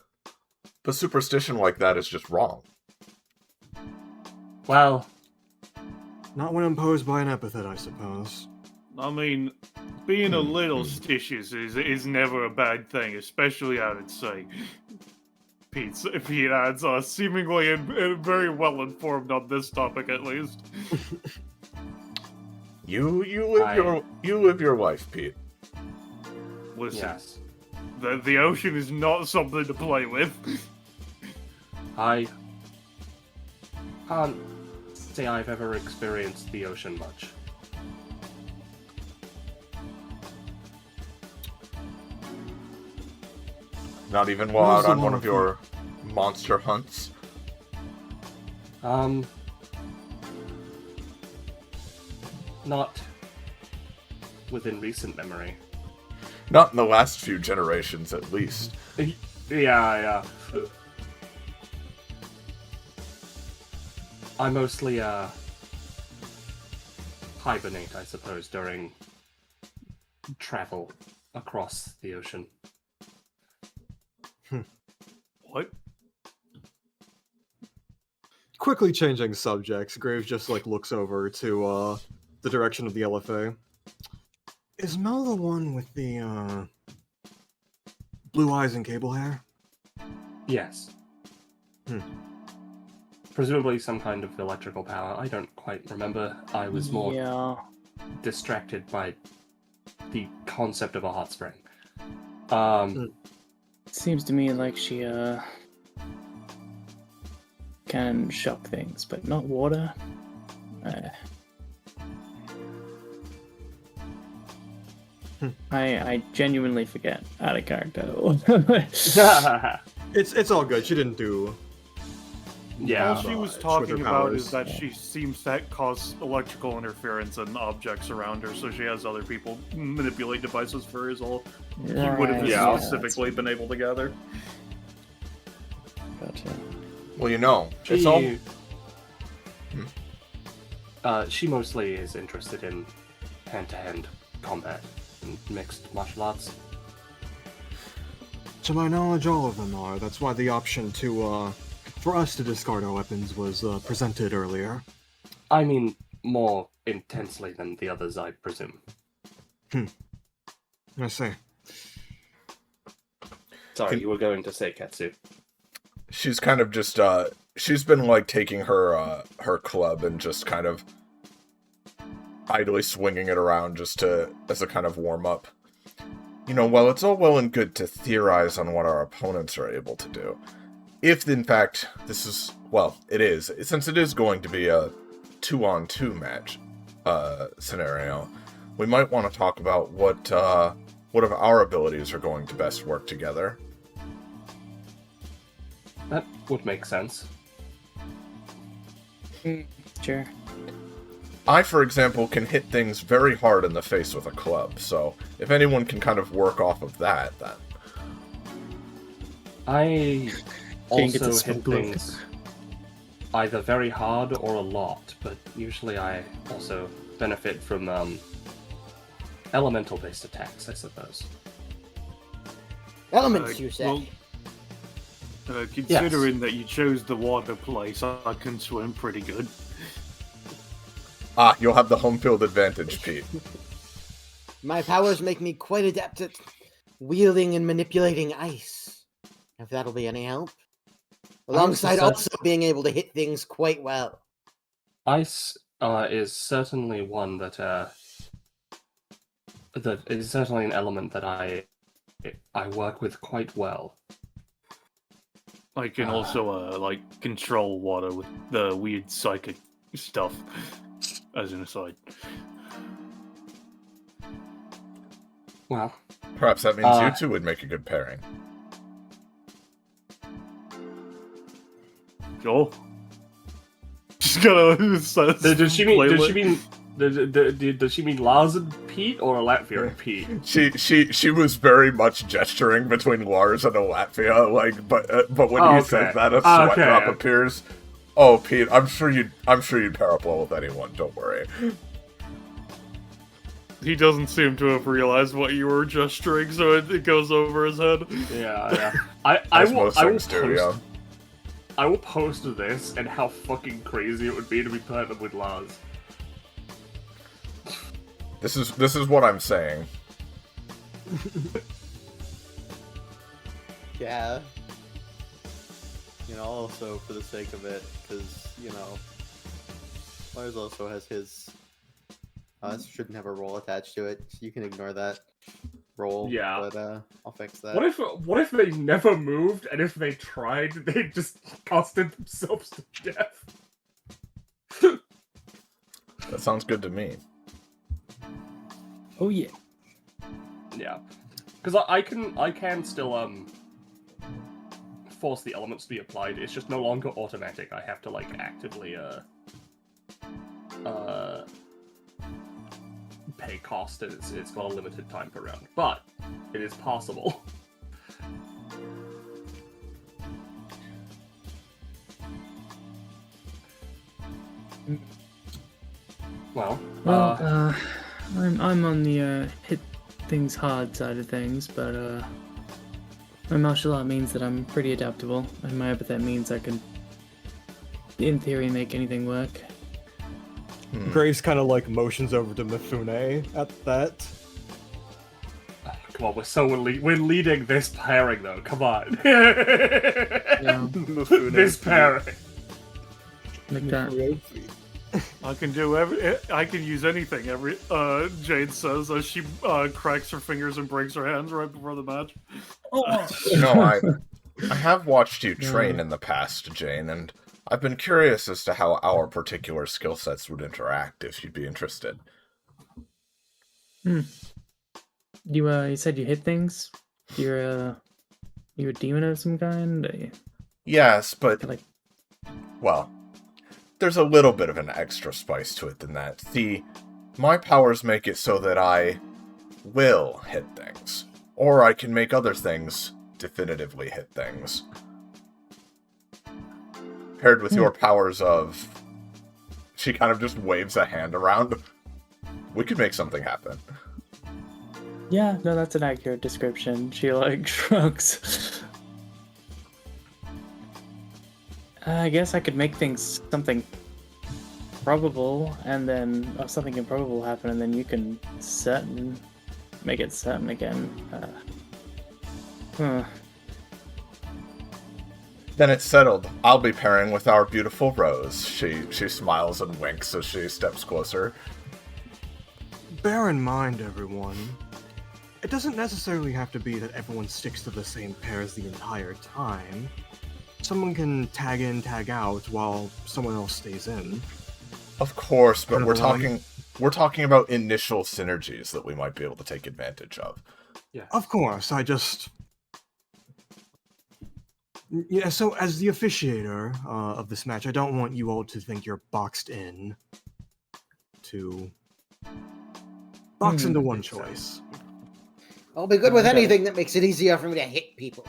superstition like that is just wrong. Well, Not when imposed by an epithet, I suppose. I mean, being a little stitious is never a bad thing, especially out at sea. Pete adds, seemingly very well informed on this topic, at least. You live your life, Pete. Listen, yes. the ocean is not something to play with. I can't say I've ever experienced the ocean much. Not even while out Where's on the one one of your monster hunts. Not within recent memory. Not in the last few generations, at least. Yeah. I mostly, hibernate, I suppose, during travel across the ocean. What? Quickly changing subjects, Graves just looks over to the direction of the LFA. Is Mel the one with the blue eyes and cable hair? Yes. Presumably some kind of electrical power. I don't quite remember. I was more distracted by the concept of a hot spring. Seems to me like she can shock things, but not water. I genuinely forget out of character. It's all good. She didn't do. Yeah. All she was Twitter talking about powers. is that she seems to cause electrical interference in objects around her, so she has other people manipulate devices for her is all he would have Yeah. specifically been able to gather. Gotcha. Well, it's all. She mostly is interested in hand-to-hand combat and mixed martial arts. To my knowledge, all of them are. That's why the option to for us to discard our weapons was presented earlier. I mean, more intensely than the others, I presume. I see. Sorry, you were going to say Katsu. She's kind of just she's been taking her her club and just kind of idly swinging it around just as a kind of warm up. While it's all well and good to theorize on what our opponents are able to do, if in fact this is, well, it is, since it is going to be a 2-on-2 match scenario, we might want to talk about what of our abilities are going to best work together. That would make sense. Sure. I, for example, can hit things very hard in the face with a club, so if anyone can kind of work off of that, then... I Can't get also to hit smoke things either very hard or a lot, but usually I also benefit from elemental-based attacks, I suppose. Elements, you say? Considering that you chose the water place, I can swim pretty good. Ah, you'll have the home field advantage, Pete. My powers make me quite adept at wielding and manipulating ice. If that'll be any help. Alongside also being able to hit things quite well. Ice is certainly one that is certainly an element that I work with quite well. I can also like control water with the weird psychic stuff. As an aside. Well, perhaps that means you two would make a good pairing. Joel. She's gonna. Does she mean Lars and Pete or Latvia and Pete? She was very much gesturing between Lars and Latvia, like, but when he said that, a sweat drop appears. Oh, Pete, I'm sure you'd pair up well with anyone. Don't worry. He doesn't seem to have realized what you were gesturing, so it goes over his head. Yeah. I will post this and how fucking crazy it would be to be paired up with Lars. This is what I'm saying. Yeah. You know, also for the sake of it, because, you know, Lars also has his... shouldn't have a roll attached to it, so you can ignore that roll. Yeah. But, I'll fix that. What if they never moved, and if they tried, they just costed themselves to death? That sounds good to me. Oh, yeah. Yeah. Because I can still, force the elements to be applied. It's just no longer automatic. I have to, like, actively, pay cost, and it's got a limited time per round. But it is possible. Well, I'm on the hit things hard side of things, but my martial art means that I'm pretty adaptable, and my epithet means I can, in theory, make anything work. Graves kind of like motions over to Mifune at that. Come on, we're leading this pairing though. Come on, this pairing. Like that. I can do I can use anything. Jade says as she cracks her fingers and breaks her hands right before the match. No, I have watched you train in the past, Jane, and I've been curious as to how our particular skill sets would interact. If you'd be interested. You said you hit things. You're a demon of some kind. Yes, but well. There's a little bit of an extra spice to it than that. See, my powers make it so that I will hit things. Or I can make other things definitively hit things. Paired with your powers of... She kind of just waves a hand around. We could make something happen. Yeah, no, that's an accurate description. She, like, shrugs. I guess I could make things something probable, and then something improbable happen, and then you can make it certain again. Then it's settled. I'll be pairing with our beautiful Rose. She smiles and winks as she steps closer. Bear in mind, everyone, it doesn't necessarily have to be that everyone sticks to the same pairs the entire time. someone can tag in, tag out while someone else stays in. Of course, but Kind of we're talking about initial synergies that we might be able to take advantage of. Of course, I just... Yeah, so as the officiator of this match, I don't want you all to think you're boxed in to... Box into one choice. I'll be good with anything that makes it easier for me to hit people.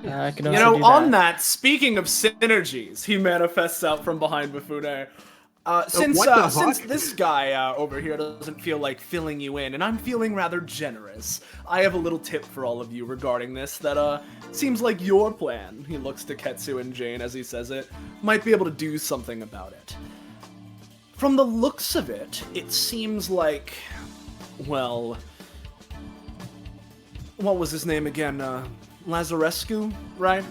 I can You also know, do on that, speaking of synergies, he manifests out from behind Mifune. Since this guy over here doesn't feel like filling you in, and I'm feeling rather generous, I have a little tip for all of you regarding this that seems like your plan, he looks to Ketsu and Jane as he says it, might be able to do something about it. From the looks of it, it seems like, well, what was his name again? Lazarescu, right?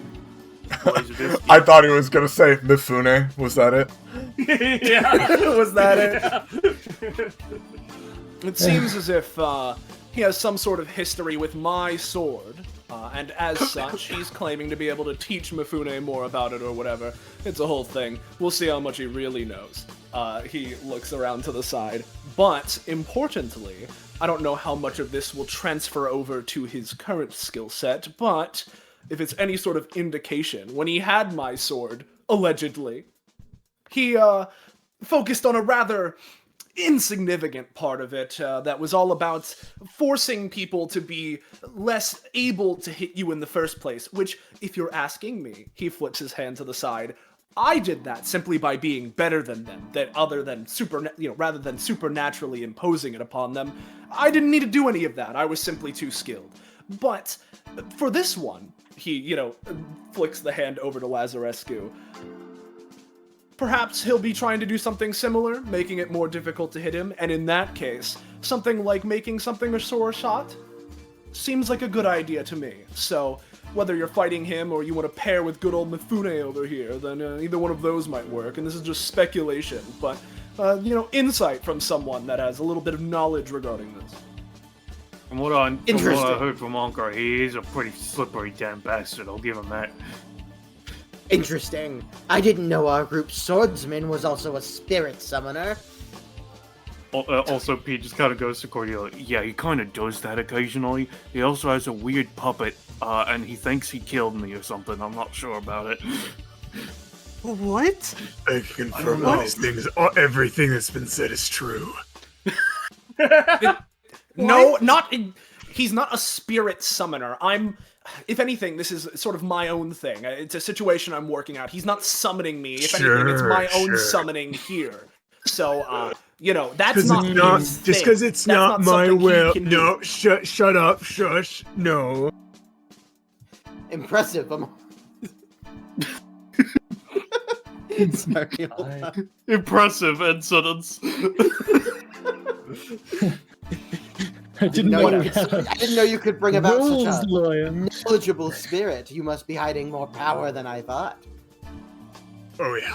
I thought he was gonna say Mifune. Was that it? Yeah, was that it? It seems as if he has some sort of history with my sword, and as such, he's claiming to be able to teach Mifune more about it or whatever. It's a whole thing. We'll see how much he really knows. He looks around to the side. But, importantly, I don't know how much of this will transfer over to his current skill set, but if it's any sort of indication, when he had my sword, allegedly, he focused on a rather insignificant part of it that was all about forcing people to be less able to hit you in the first place, which, if you're asking me, he flips his hand to the side, I did that simply by being better than them, rather than supernaturally imposing it upon them. I didn't need to do any of that. I was simply too skilled. But for this one, he, flicks the hand over to Lazarescu. Perhaps he'll be trying to do something similar, making it more difficult to hit him, and in that case, something like making something a sore shot seems like a good idea to me. So, whether you're fighting him or you want to pair with good old Mifune over here, then either one of those might work, and this is just speculation, but, insight from someone that has a little bit of knowledge regarding this. From what I heard from Anka, he is a pretty slippery damn bastard, I'll give him that. Interesting. I didn't know our group's swordsman was also a spirit summoner. Also, Pete just kind of goes to Cordelia. Yeah, he kind of does that occasionally. He also has a weird puppet, and he thinks he killed me or something. I'm not sure about it. What? I can confirm all these things. Everything that's been said is true. No, he's not a spirit summoner. If anything, this is sort of my own thing. It's a situation I'm working out. He's not summoning me. If anything, it's my own summoning here. So, that's not his thing. Just because it's not my will. No, shut up, shush, no. Impressive. Sorry. Impressive end sentence. I didn't know you could bring about such a knowledgeable spirit. You must be hiding more power than I thought. Oh yeah.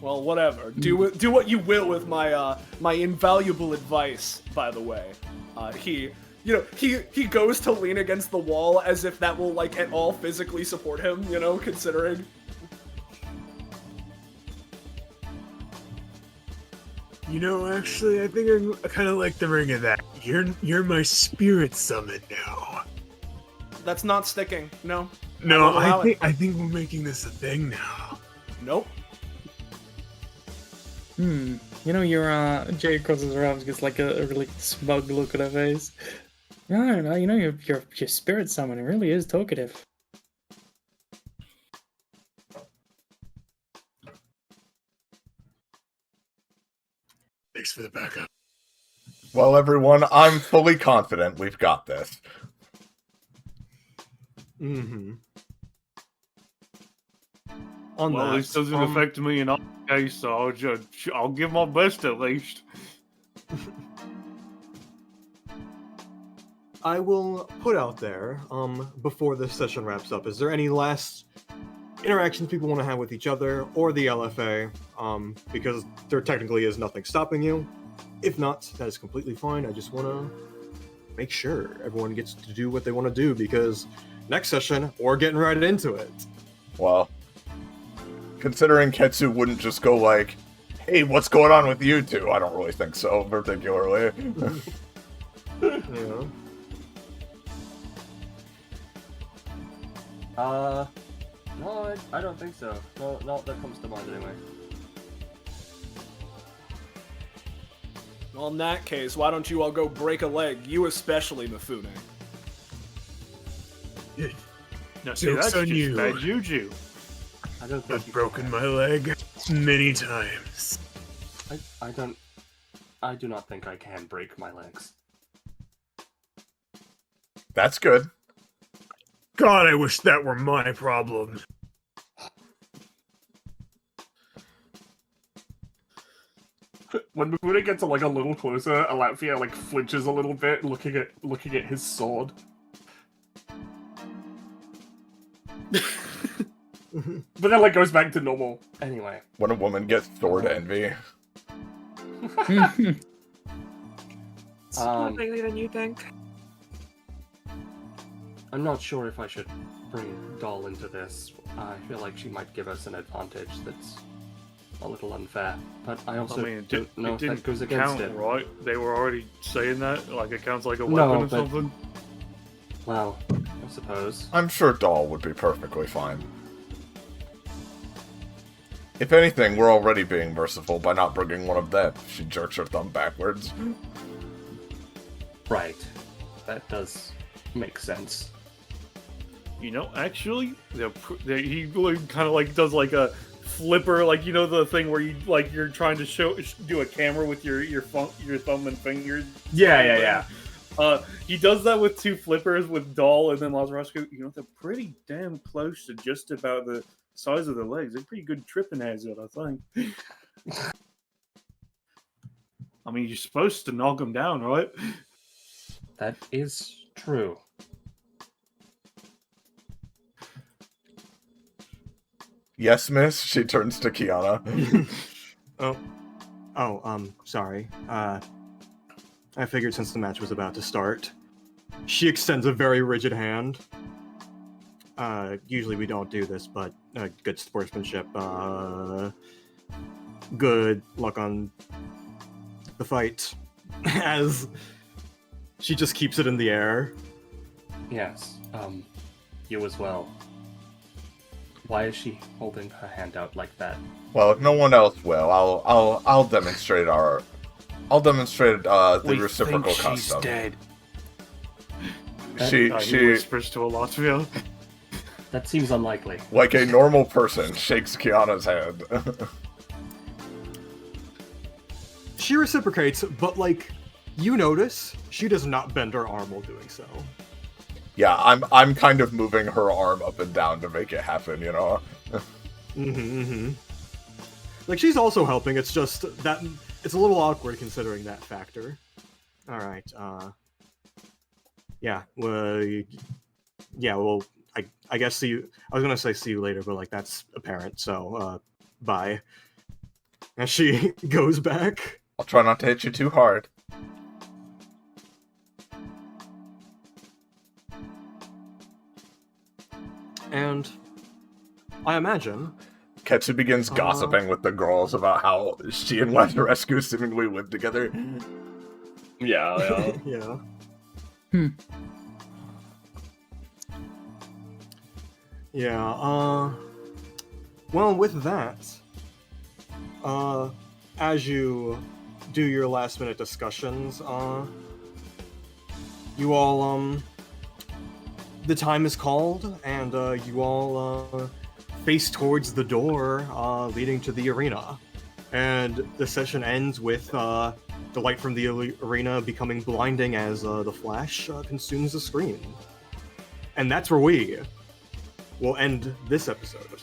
Well, whatever. Do what you will with my my invaluable advice. By the way, he goes to lean against the wall as if that will at all physically support him. Considering. Actually, I think I kind of like the ring of that. You're my spirit summon now. That's not sticking. No. No, I think we're making this a thing now. Nope. Your Jay crosses her arms, gets like a really smug look on her face. No, your spirit summon really is talkative. Thanks for the backup. Well, everyone, I'm fully confident we've got this. Mm-hmm. Well, this doesn't affect me in all case, so I'll give my best at least. I will put out there, before this session wraps up, is there any last interactions people want to have with each other or the LFA? Because there technically is nothing stopping you. If not, that is completely fine. I just want to make sure everyone gets to do what they want to do, because next session, we're getting right into it. Well, considering Ketsu wouldn't just go like, hey, what's going on with you two? I don't really think so, particularly. Yeah. No, I don't think so. No, not that comes to mind anyway. Well, in that case, why don't you all go break a leg? You especially, Mifune. No, see, Joke's that's on just you. bad juju. I don't think I've broken my leg many times. I do not think I can break my legs. That's good. God, I wish that were my problem. When Mifune gets like a little closer, Alapfia like flinches a little bit, looking at his sword. But then like goes back to normal. Anyway. When a woman gets sword envy. It's more likely than you think. I'm not sure if I should bring Doll into this. I feel like she might give us an advantage that's a little unfair. But I also don't know if that goes against it. Right? They were already saying that? Like it counts like a No, weapon or but- something? Well, I suppose. I'm sure Doll would be perfectly fine. If anything, we're already being merciful by not bringing one of them. She jerks her thumb backwards. Right. That does make sense. You know, actually, he kind of like does like a flipper, like you know the thing where you like you're trying to do a camera with your thumb and fingers. Yeah. He does that with two flippers with Doll and then Lazaruscu. You know, they're pretty damn close to just about the size of the legs. They're pretty good tripping hazard, I think. I mean, you're supposed to knock them down, right? That is true. Yes, miss. She turns to Kiana. Sorry. I figured since the match was about to start. She extends a very rigid hand. Usually we don't do this, but good sportsmanship. Good luck on the fight. As she just keeps it in the air. Yes. You as well. Why is she holding her hand out like that? Well, if no one else will, I'll demonstrate the reciprocal think custom. She's dead. She whispers to Alatvia. That seems unlikely. like a normal person, shakes Kiana's hand. She reciprocates, but like, you notice, she does not bend her arm while doing so. Yeah, I'm kind of moving her arm up and down to make it happen, you know? Like, she's also helping, it's just that it's a little awkward considering that factor. Alright, yeah, well, I guess see you, I was gonna say see you later, but like, that's apparent, so, bye. And she goes back. I'll try not to hit you too hard. And I imagine Ketsu begins gossiping with the girls about how she and Lazaruscu seemingly live together. Yeah. yeah. Yeah, well, with that, as you do your last minute discussions, you all, the time is called, and, you all, face towards the door, leading to the arena. And the session ends with, the light from the arena becoming blinding as, the flash, consumes the screen. And that's where we will end this episode of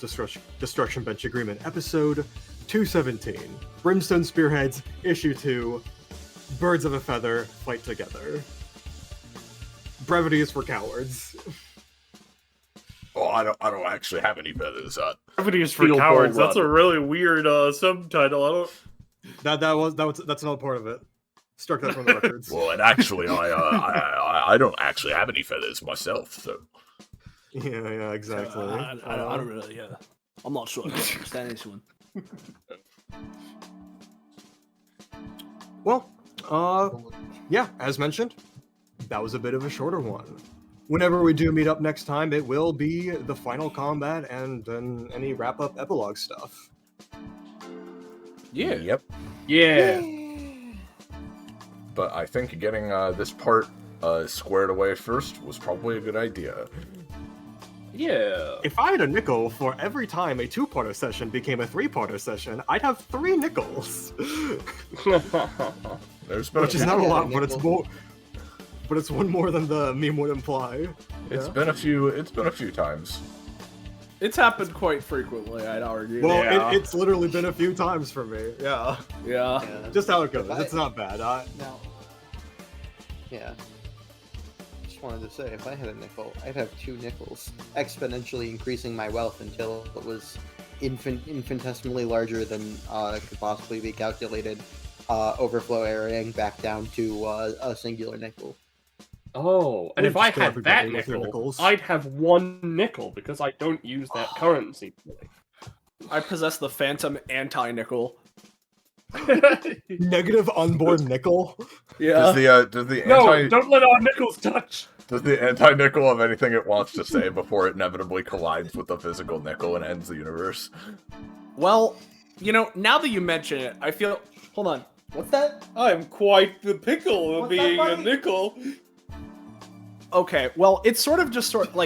Destruction Bench Agreement, episode 217, Brimstone Spearheads, issue 2, Birds of a Feather Fight Together. Brevity is for cowards. Oh, I don't actually have any feathers. Brevity is for Feel cowards. full That's a really weird subtitle. I don't. That's another part of it. Struck that from the records. Well, and actually, I don't actually have any feathers myself, so. Yeah, exactly. I don't really. I'm not sure I can understand this one. Well, yeah, as mentioned, that was a bit of a shorter one. Whenever we do meet up next time, it will be the final combat and then any wrap-up epilogue stuff. Yeah. Yep. Yeah. But I think getting this part squared away first was probably a good idea. Yeah. If I had a nickel for every time a two-parter session became a three-parter session, I'd have 3 nickels. There's been Which is not a lot, but it's more. But it's one more than the meme would imply. It's been a few times. It's happened quite frequently, I'd argue. Well, Yeah. it's literally been a few times for me. Yeah. Yeah. Just how it goes. If I- It's not bad. Now, yeah. Just wanted to say, if I had a nickel, I'd have 2 nickels, exponentially increasing my wealth until it was infinitesimally larger than could possibly be calculated, overflow areaing back down to a singular nickel. Oh, and if I Just kill had that everybody with your nickel, nickels. I'd have 1 nickel because I don't use that currency. I possess the phantom anti-nickel. Negative unborn nickel. Yeah. Does the No, anti don't let our nickels touch. does the anti-nickel have anything it wants to say before it inevitably collides with the physical nickel and ends the universe? Well, now that you mention it, I feel... Hold on. What's that? I'm quite the pickle of What's that, being a buddy? nickel. Okay, well, it's sort of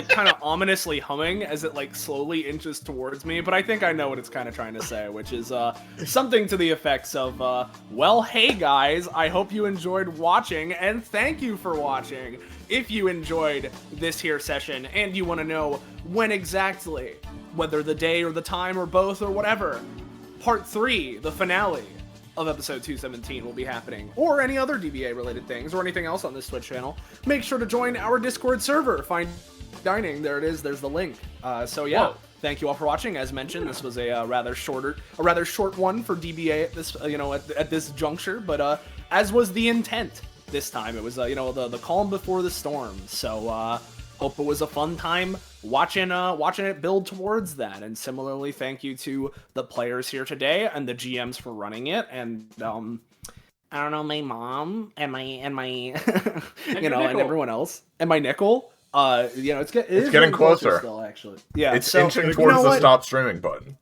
kind of ominously humming as it slowly inches towards me, but I think I know what it's kind of trying to say, which is something to the effects of, well, hey guys, I hope you enjoyed watching, and thank you for watching. If you enjoyed this here session and you want to know when exactly, whether the day or the time or both or whatever, part 3, the finale of episode 217 will be happening, or any other DBA related things, or anything else on this Twitch channel, make sure to join our Discord server. Find Dining, there it is, there's the link. So yeah, thank you all for watching. As mentioned, this was a rather short one for DBA at this, at this juncture, but as was the intent this time. It was, the calm before the storm. So hope it was a fun time watching it build towards that. And similarly, thank you to the players here today and the GMs for running it. And I don't know, my mom and my and everyone else and my nickel. It's getting closer still, actually. Yeah, it's inching towards the stop streaming button.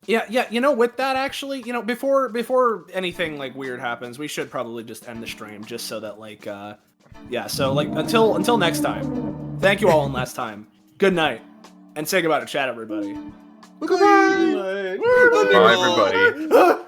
Yeah, with that, actually, before anything weird happens, we should probably just end the stream just so that until next time. Thank you all one last time. Good night, and say goodbye to chat, everybody. Goodbye. Bye, everybody.